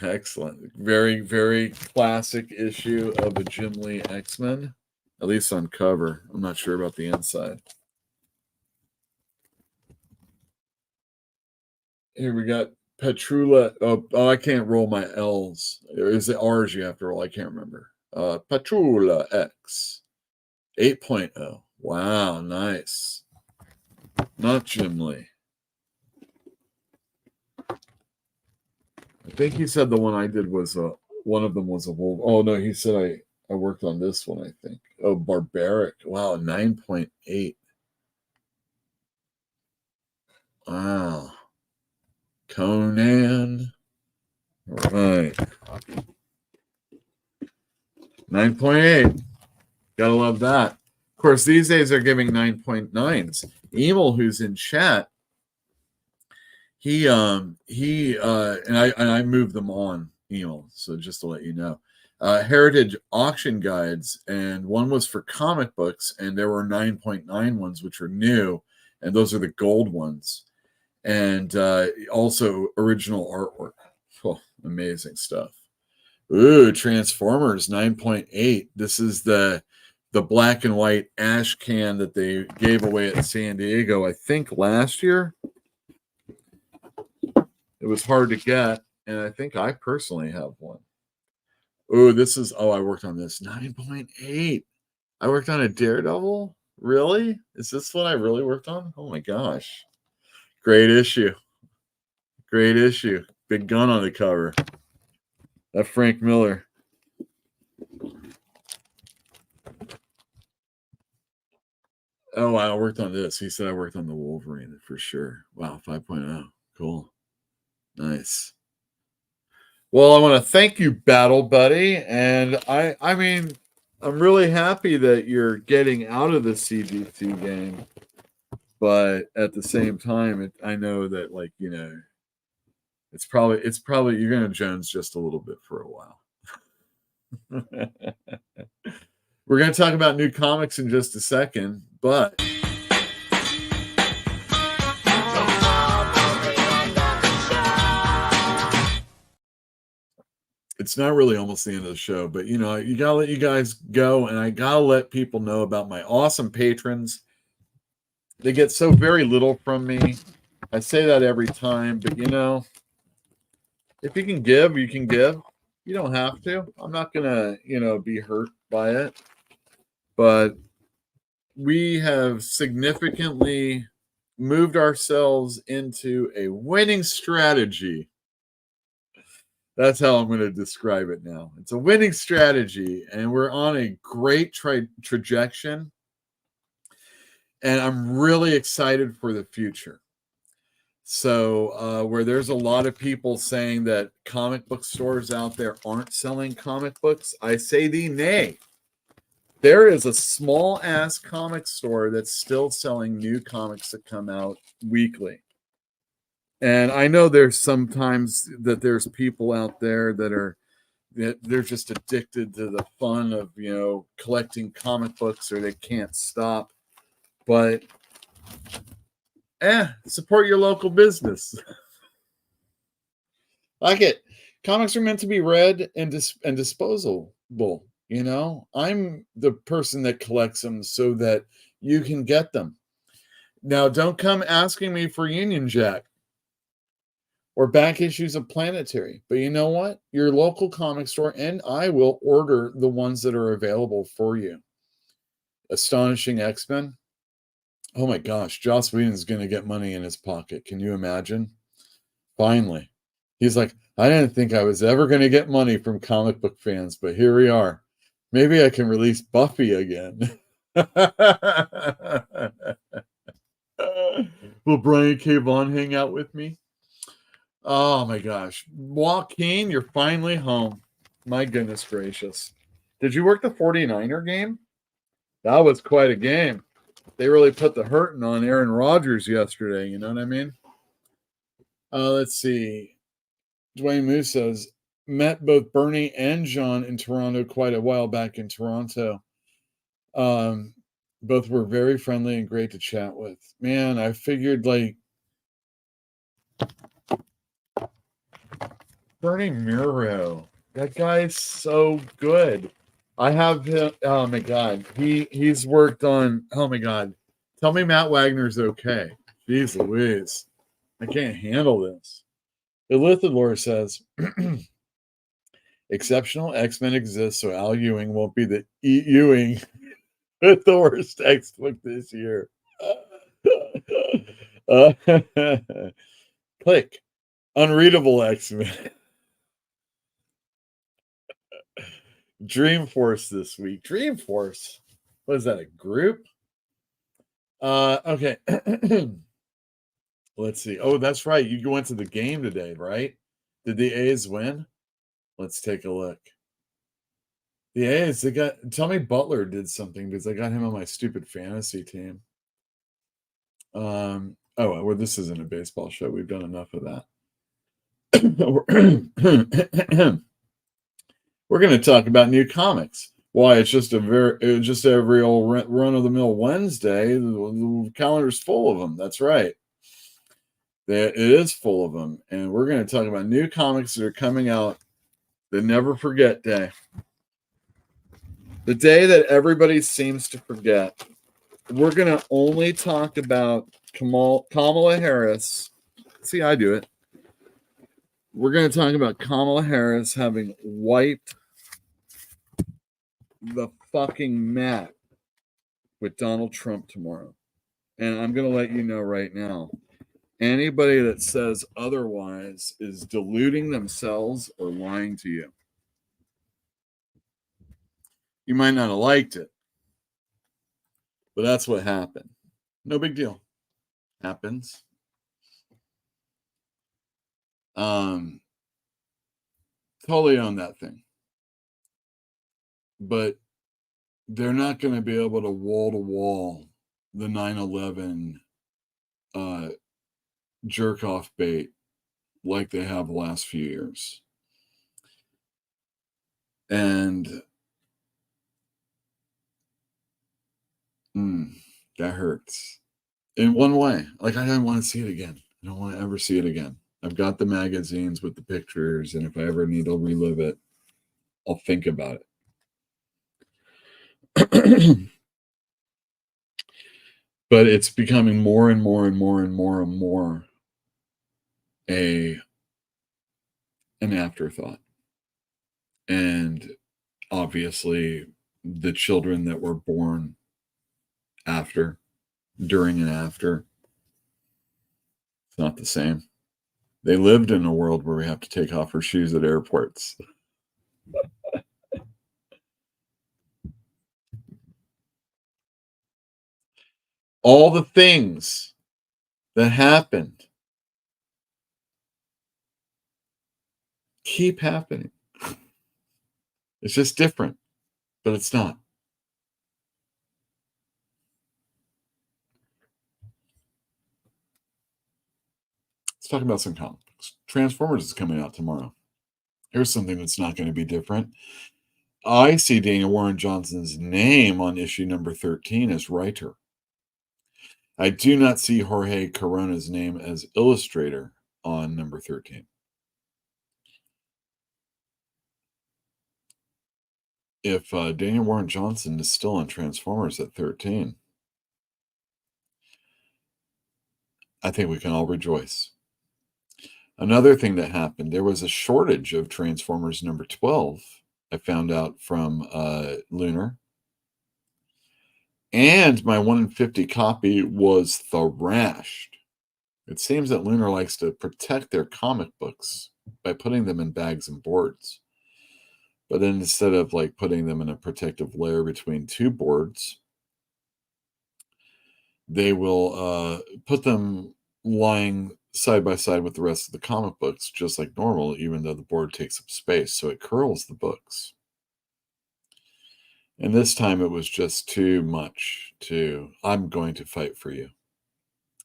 Speaker 19: Excellent. Very, very classic issue of a Jim Lee X-Men, at least on cover. I'm not sure about the inside. Here we got Patrula. Oh, I can't roll my L's. Or is it R's you have to roll? I can't remember. Patrula X, 8.0. Wow, nice. Not Jim Lee. I think he said the one I did was one of them was a wolf. Oh no, he said I worked on this one, I think. Oh, Barbaric. Wow, 9.8. Wow. Conan. All right. 9.8. Gotta love that. Of course, these days they're giving 9.9s. Emil, who's in chat, he and I moved them on, Emil, so just to let you know. Heritage auction guides, and one was for comic books, and there were 9.9 ones, which are new, and those are the gold ones. And also original artwork. Oh, amazing stuff. Ooh, Transformers 9.8. This is the black and white ash can that they gave away at San Diego, I think last year. It was hard to get, and I think I personally have one. Ooh, this is, I worked on this. 9.8. I worked on a Daredevil? Really? Is this what I really worked on? Oh my gosh. Great issue. Great issue. Big gun on the cover. That Frank Miller. Oh, I worked on this. He said I worked on the Wolverine for sure. Wow, 5.0. Cool. Nice. Well, I want to thank you, Battle Buddy. And I mean, I'm really happy that you're getting out of the CGC game. But at the same time, I know that, like, you know, it's probably you're going to Jones just a little bit for a while. We're going to talk about new comics in just a second, but it's not really almost the end of the show. But, you know, you got to let you guys go, and I got to let people know about my awesome patrons. They get so very little from me. I say that every time, but, you know, if you can give, you can give. You don't have to. I'm not going to, you know, be hurt by it. But we have significantly moved ourselves into a winning strategy. That's how I'm going to describe it now. It's a winning strategy, and we're on a great trajectory. And I'm really excited for the future. So where there's a lot of people saying that comic book stores out there aren't selling comic books, I say thee nay. There is a small-ass comic store that's still selling new comics that come out weekly. And I know there's sometimes that there's people out there that they're just addicted to the fun of, you know, collecting comic books, or they can't stop. But support your local business. Like it. Comics are meant to be read and disposable. You know, I'm the person that collects them so that you can get them. Now, don't come asking me for Union Jack or back issues of Planetary. But you know what? Your local comic store, and I will order the ones that are available for you. Astonishing X-Men. Oh my gosh, Joss Whedon's going to get money in his pocket. Can you imagine? Finally. He's like, I didn't think I was ever going to get money from comic book fans, but here we are. Maybe I can release Buffy again. Will Brian K. Vaughan hang out with me? Oh my gosh. Joaquin, you're finally home. My goodness gracious. Did you work the 49er game? That was quite a game. They really put the hurting on Aaron Rodgers yesterday. You know what I mean? Let's see. Dwayne Moose says, met both Bernie and John in Toronto quite a while back in Toronto. Both were very friendly and great to chat with. Man, I figured like Bernie Muro. That guy's so good. I have him. Oh my god, he's worked on. Oh my god, tell me Matt Wagner's okay. Jeez Louise, I can't handle this. Elithidor says, exceptional X-Men exists, so Al Ewing won't be the Ewing with the worst textbook this year. Click. Unreadable X-Men. Dreamforce this week. Dreamforce. What is that, a group? Okay. Let's see. Oh, that's right. You went to the game today, right? Did the A's win? Let's take a look. The A's, tell me Butler did something because I got him on my stupid fantasy team. Oh, well, this isn't a baseball show. We've done enough of that. We're going to talk about new comics. Why? It's just every old run of the mill Wednesday. The calendar's full of them. That's right. It is full of them. And we're going to talk about new comics that are coming out. The Never Forget Day. The day that everybody seems to forget. We're going to only talk about Kamala Harris. See, I do it. We're going to talk about Kamala Harris having wiped the fucking mat with Donald Trump tomorrow. And I'm going to let you know right now, anybody that says otherwise is deluding themselves or lying to you. You might not have liked it, but that's what happened. No big deal. Happens. Totally own that thing. But they're not going to be able to wall the 9/11 jerk off bait like they have the last few years. And that hurts. In one way. Like, I don't want to see it again. I don't want to ever see it again. I've got the magazines with the pictures, and if I ever need to relive it, I'll think about it. But it's becoming more and more and more and more and more an afterthought. And obviously, the children that were born after, during and after, it's not the same. They lived in a world where we have to take off our shoes at airports. All the things that happened keep happening. It's just different, but it's not. Let's talk about some comic books. Transformers is coming out tomorrow. Here's something that's not going to be different. I see Daniel Warren Johnson's name on issue number 13 as writer. I do not see Jorge Corona's name as illustrator on number 13. If Daniel Warren Johnson is still on Transformers at 13, I think we can all rejoice. Another thing that happened, there was a shortage of Transformers number 12, I found out from Lunar. And my 1 in 50 copy was thrashed. It seems that Lunar likes to protect their comic books by putting them in bags and boards. But then instead of like putting them in a protective layer between two boards, they will put them lying side by side with the rest of the comic books, just like normal, even though the board takes up space. So it curls the books. And this time it was just too much I'm going to fight for you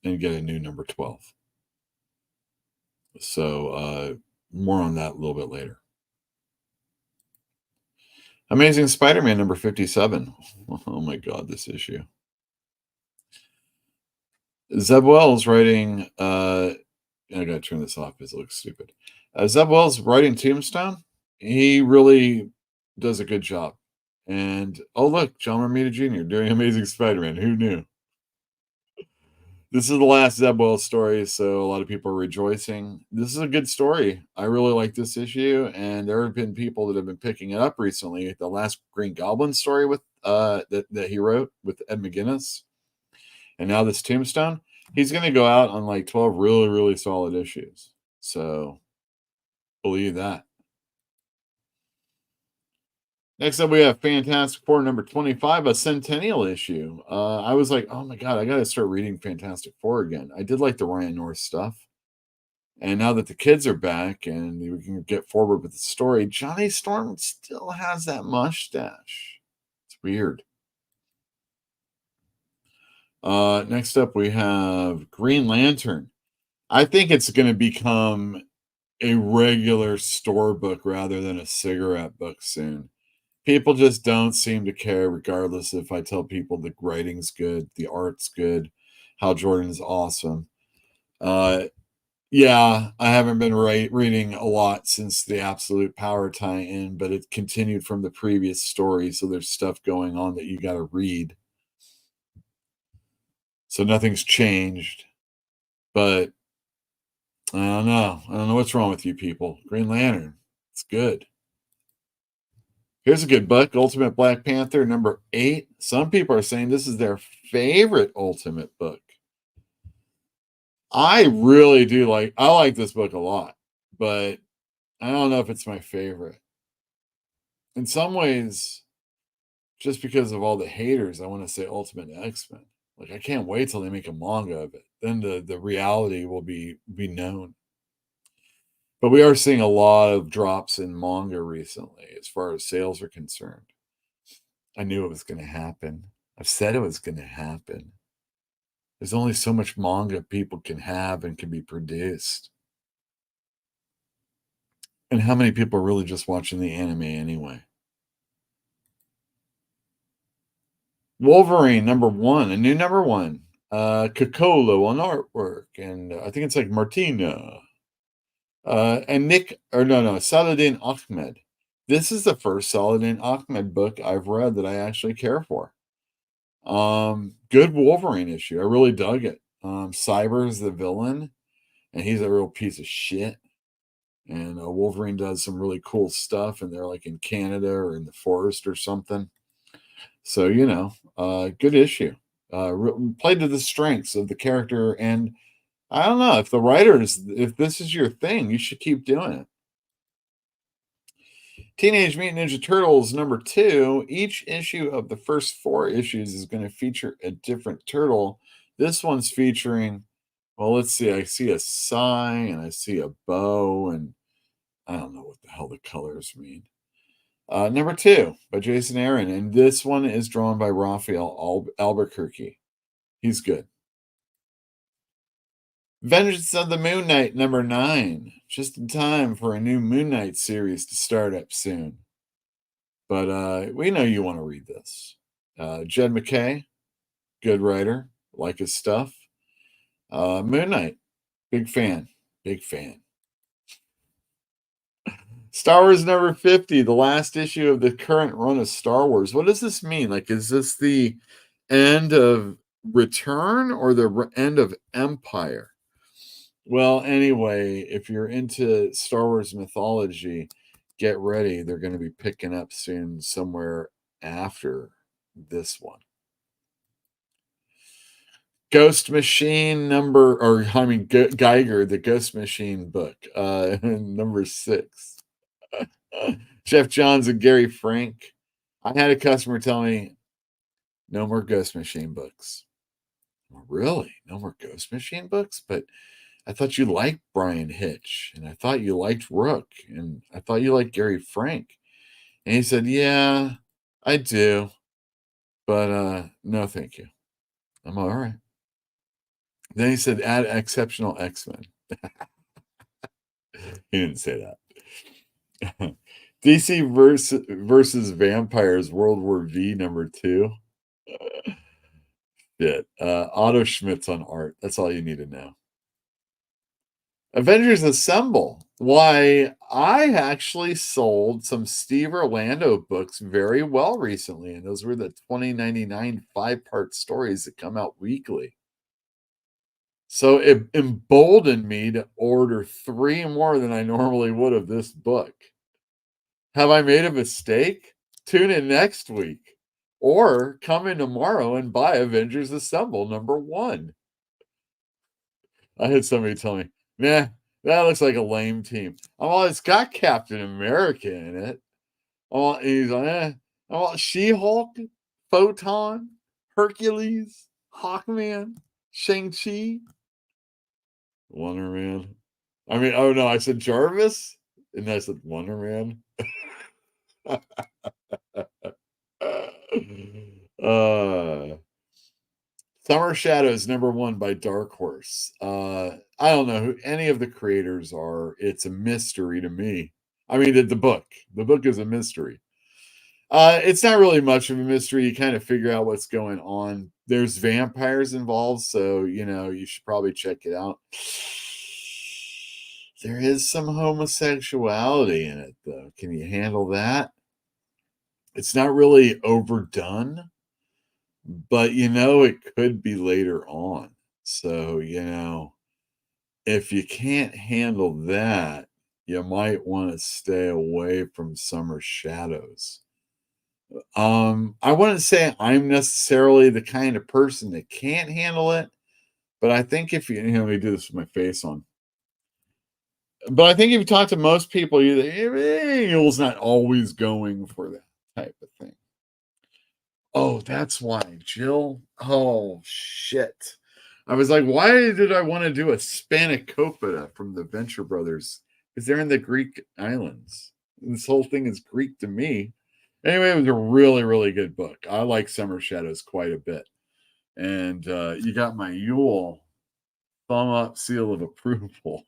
Speaker 19: and get a new number 12. So more on that a little bit later. Amazing Spider-Man number 57. Oh my God, this issue. Zeb Wells writing, I gotta turn this off because it looks stupid. Zeb Wells writing Tombstone. He really does a good job. And oh look, John Romita Jr. doing Amazing Spider-Man. Who knew? This is the last Zeb Wells story, so a lot of people are rejoicing. This is a good story. I really like this issue, and there have been people that have been picking it up recently. The last Green Goblin story with that he wrote with Ed McGuinness, and now this Tombstone. He's going to go out on like 12 really, really solid issues. So believe that. Next up, we have Fantastic Four number 25, a centennial issue. I was like, oh my God, I got to start reading Fantastic Four again. I did like the Ryan North stuff. And now that the kids are back and we can get forward with the story, Johnny Storm still has that mustache. It's weird. Next up, we have Green Lantern. I think it's going to become a regular store book rather than a cigarette book soon. People just don't seem to care, regardless if I tell people the writing's good, the art's good, Hal Jordan's awesome. Yeah, I haven't been reading a lot since the Absolute Power tie-in, but it continued from the previous story, so there's stuff going on that you got to read. So nothing's changed, but I don't know. I don't know what's wrong with you people. Green Lantern, it's good. Here's a good book, Ultimate Black Panther, number 8. Some people are saying this is their favorite Ultimate book. I really do I like this book a lot, but I don't know if it's my favorite. In some ways, just because of all the haters, I want to say Ultimate X-Men. Like, I can't wait till they make a manga of it. Then the reality will be known. But we are seeing a lot of drops in manga recently as far as sales are concerned. I knew it was going to happen. I've said it was going to happen. There's only so much manga people can have and can be produced. And how many people are really just watching the anime anyway? Wolverine, number 1, a new number 1. Cocolo on artwork. And I think it's like Martina. And Saladin Ahmed. This is the first Saladin Ahmed book I've read that I actually care for. Good Wolverine issue. I really dug it. Cyber is the villain, and he's a real piece of shit. And Wolverine does some really cool stuff, and they're like in Canada or in the forest or something. So, good issue. Played to the strengths of the character, and I don't know, if this is your thing, you should keep doing it. Teenage Mutant Ninja Turtles number 2. Each issue of the first 4 issues is going to feature a different turtle. This one's featuring, well, let's see. I see a Sai and I see a bow, and I don't know what the hell the colors mean. Number 2 by Jason Aaron, and this one is drawn by Raphael Albuquerque. He's good. Vengeance of the Moon Knight, number 9. Just in time for a new Moon Knight series to start up soon. But we know you want to read this. Jed McKay, good writer. Like his stuff. Moon Knight, big fan. Big fan. Star Wars number 50, the last issue of the current run of Star Wars. What does this mean? Like, is this the end of Return or the end of Empire? Well, anyway, if you're into Star Wars mythology, get ready. They're going to be picking up soon somewhere after this one. Ghost Machine Geiger, the Ghost Machine book, number 6. Jeff Johns and Gary Frank. I had a customer tell me, no more Ghost Machine books. Really? No more Ghost Machine books? But I thought you liked Brian Hitch, and I thought you liked Rook, and I thought you liked Gary Frank. And he said, yeah, I do. But no, thank you. I'm all right. Then he said, add exceptional X-Men. He didn't say that. DC versus Vampires World War V #2. Shit. Otto Schmidt's on art. That's all you need to know. Avengers Assemble. Why, I actually sold some Steve Orlando books very well recently, and those were the 2099 5-part stories that come out weekly. So it emboldened me to order 3 more than I normally would of this book. Have I made a mistake? Tune in next week. Or come in tomorrow and buy Avengers Assemble #1. I had somebody tell me, nah, that looks like a lame team. Oh, it's got Captain America in it. Oh, he's like, oh, She-Hulk, Photon, Hercules, Hawkman, Shang-Chi, Wonder Man. I mean, oh no, I said Jarvis, and I said Wonder Man. Summer Shadows #1 by Dark Horse. I don't know who any of the creators are. It's a mystery to me. I mean, the book. The book is a mystery. It's not really much of a mystery. You kind of figure out what's going on. There's vampires involved, so you should probably check it out. There is some homosexuality in it, though. Can you handle that? It's not really overdone, but it could be later on. So, if you can't handle that, you might want to stay away from Summer Shadows. I wouldn't say I'm necessarily the kind of person that can't handle it, but I think if let me do this with my face on. But I think if you talk to most people, Yule's not always going for that type of thing. Oh, that's why, Jill. Oh, shit. I was like, why did I want to do a spanakopita from the Venture Brothers? Because they're in the Greek islands. This whole thing is Greek to me. Anyway, it was a really, really good book. I like Summer Shadows quite a bit. And you got my Yule thumb up seal of approval.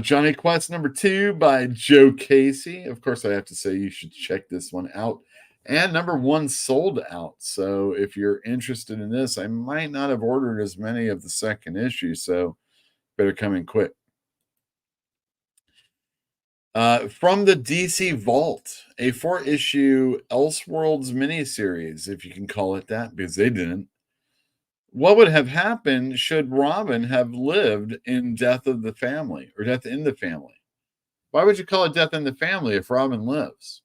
Speaker 19: Johnny Quest #2 by Joe Casey. Of course, I have to say you should check this one out. And #1 sold out. So if you're interested in this, I might not have ordered as many of the second issue. So better come in quick. From the DC Vault, a 4-issue Elseworlds miniseries, if you can call it that, because they didn't. What would have happened should Robin have lived in Death of the Family or Death in the Family? Why would you call it Death in the Family if Robin lives?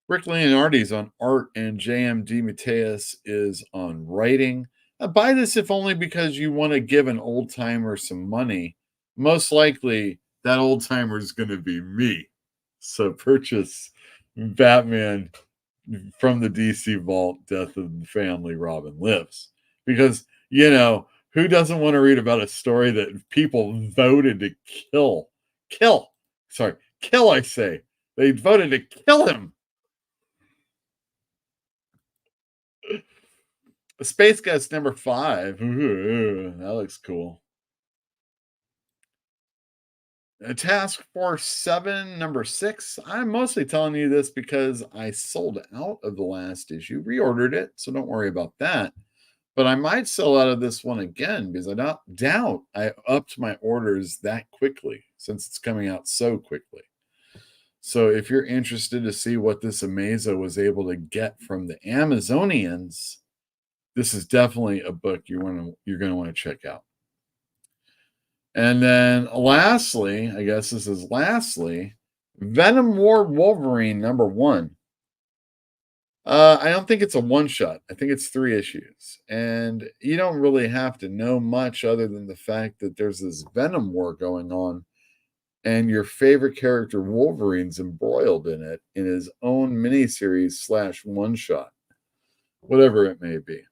Speaker 19: Rick Leonardi's on art and J.M. DeMatteis is on writing. Buy this if only because you want to give an old timer some money. Most likely, that old timer is going to be me. So purchase Batman from the DC Vault, Death of the Family, Robin Lives. Because, who doesn't want to read about a story that people voted to kill? Kill, I say. They voted to kill him. Space Ghost #5. Ooh, that looks cool. Task Force 7 #6. I'm mostly telling you this because I sold out of the last issue, reordered it, so don't worry about that. But I might sell out of this one again because I doubt I upped my orders that quickly since it's coming out so quickly. So if you're interested to see what this Amazo was able to get from the Amazonians, this is definitely a book you're going to want to check out. And then lastly, Venom War Wolverine #1. I don't think it's a one-shot. I think it's 3 issues. And you don't really have to know much other than the fact that there's this Venom War going on and your favorite character Wolverine's embroiled in it in his own miniseries / one-shot, whatever it may be.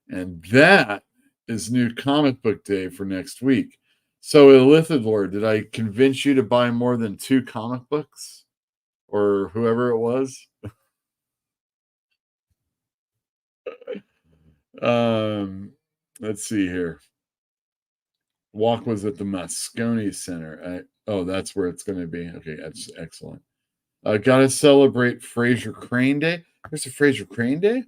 Speaker 19: And that is new comic book day for next week. So, Elithidor, did I convince you to buy more than 2 comic books? Or whoever it was? Let's see here. Walk was at the Moscone Center. Oh, that's where it's going to be. Okay, that's excellent. Gotta celebrate Fraser Crane Day. There's a Fraser Crane Day?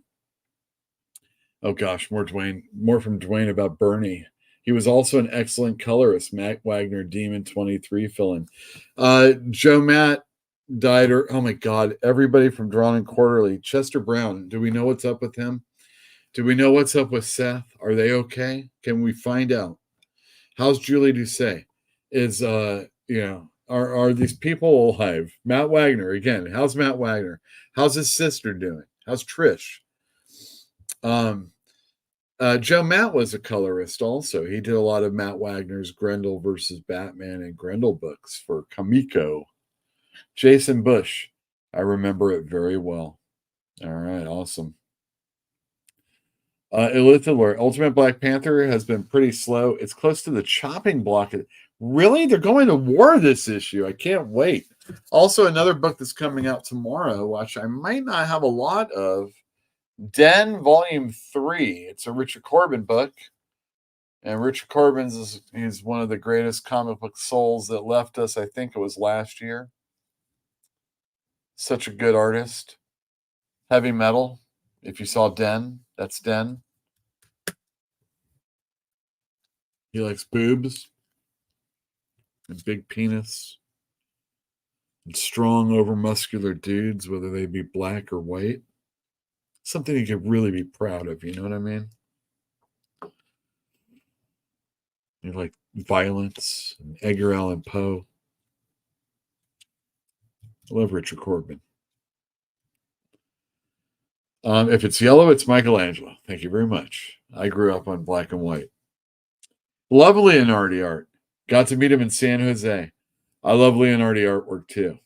Speaker 19: Oh gosh, more from Dwayne about Bernie. He was also an excellent colorist. Matt Wagner, Demon 23 fill-in. Joe Matt died. Oh my God, everybody from Drawn and Quarterly. Chester Brown, do we know what's up with him? Do we know what's up with Seth? Are they okay? Can we find out? How's Julie Doucet? Are these people alive? Matt Wagner, again, how's Matt Wagner? How's his sister doing? How's Trish? Joe Matt was a colorist also. He did a lot of Matt Wagner's Grendel versus Batman and Grendel books for Kamiko. Jason Bush, I remember it very well. All right, awesome. Elithidor, Ultimate Black Panther has been pretty slow. It's close to the chopping block. Really? They're going to war this issue. I can't wait. Also, another book that's coming out tomorrow, which I might not have a lot of, Den Volume 3. It's a Richard Corbin book. And Richard Corbin is one of the greatest comic book souls that left us. I think it was last year. Such a good artist. Heavy metal. If you saw Den, that's Den. He likes boobs and big penis and strong, overmuscular dudes, whether they be black or white. Something you could really be proud of, you know what I mean? You like violence and Edgar Allan Poe. I love Richard Corbin. If it's yellow, it's Michelangelo. Thank you very much. I grew up on black and white. Love Leonardi art. Got to meet him in San Jose. I love Leonardi artwork too.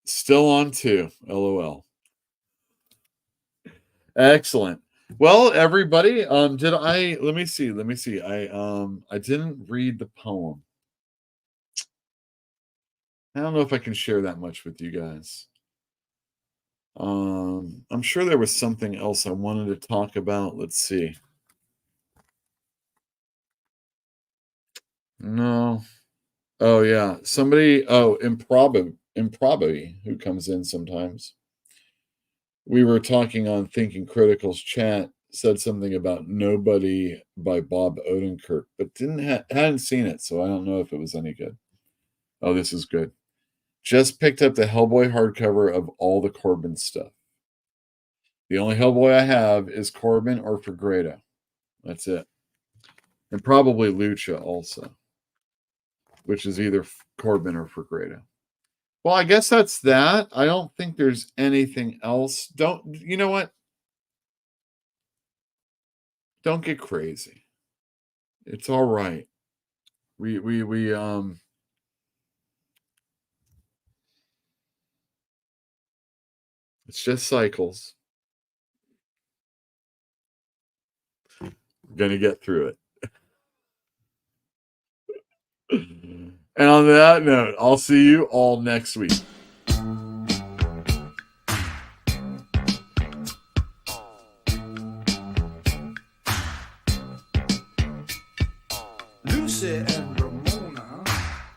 Speaker 19: Still on 2. LOL. Excellent. Well, everybody, let me see. I didn't read the poem. I don't know if I can share that much with you guys. I'm sure there was something else I wanted to talk about. Let's see. No. Oh yeah. Somebody, Improbaby, who comes in sometimes. We were talking on Thinking Critical's chat, said something about Nobody by Bob Odenkirk, but hadn't seen it, so I don't know if it was any good. Oh, this is good. Just picked up the Hellboy hardcover of all the Corbin stuff. The only Hellboy I have is Corbin or Fagredo. That's it. And probably Lucha also, which is either Corbin or Fagredo. Well, I guess that's that. I don't think there's anything else. You know what? Don't get crazy. It's all right. It's just cycles. We're going to get through it. And on that note, I'll see you all next week.
Speaker 1: Lucy and Ramona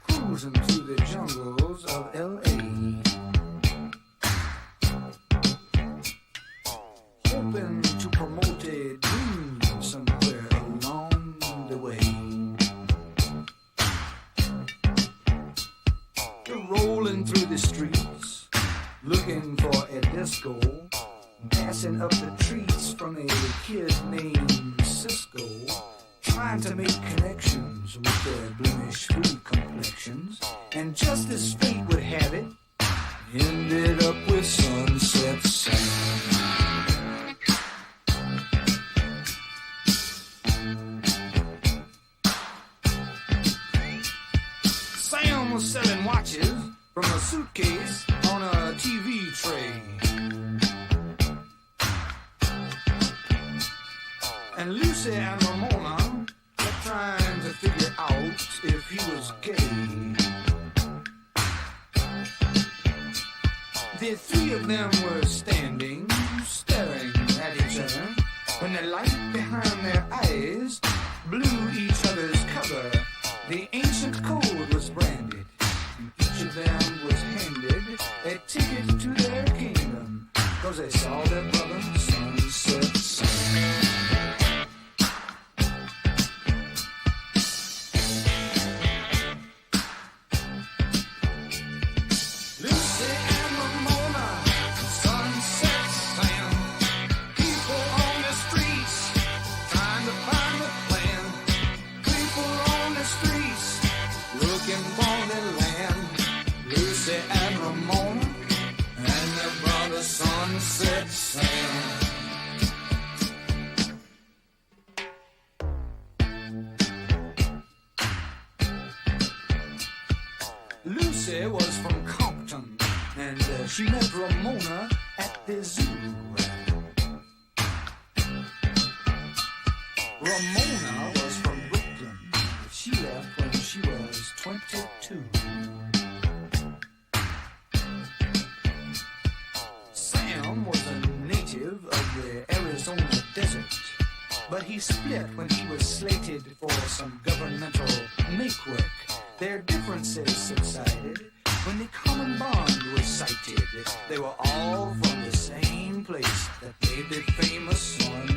Speaker 1: cruising through the jungles of L.A. Hoping to promote a dream somewhere along the way. They're rolling through the streets, looking for a disco, passing up the treats from a kid named Cisco, trying to make connections with their blemish-free complexions, and just as fate would have it, ended up with Sunset Sam. Sam was selling watches from a suitcase on a TV tray. And Lucy and Ramona were trying to figure out if he was gay. The three of them were standing, staring at each other, when the light behind their eyes blew each other's cover. The ancient code was branded, and each of them was handed a ticket to their kingdom, 'cause they saw their brother sunset sun. Sunset Sam. Lucy was from Compton, and she met Ramona at the zoo. Ramona was from Brooklyn, but she left when she was 22. Sam was a native of the Arizona desert, but he split when he was slated for some governmental make-work. Their differences subsided when the common bond was sighted. They were all from the same place that made the famous sun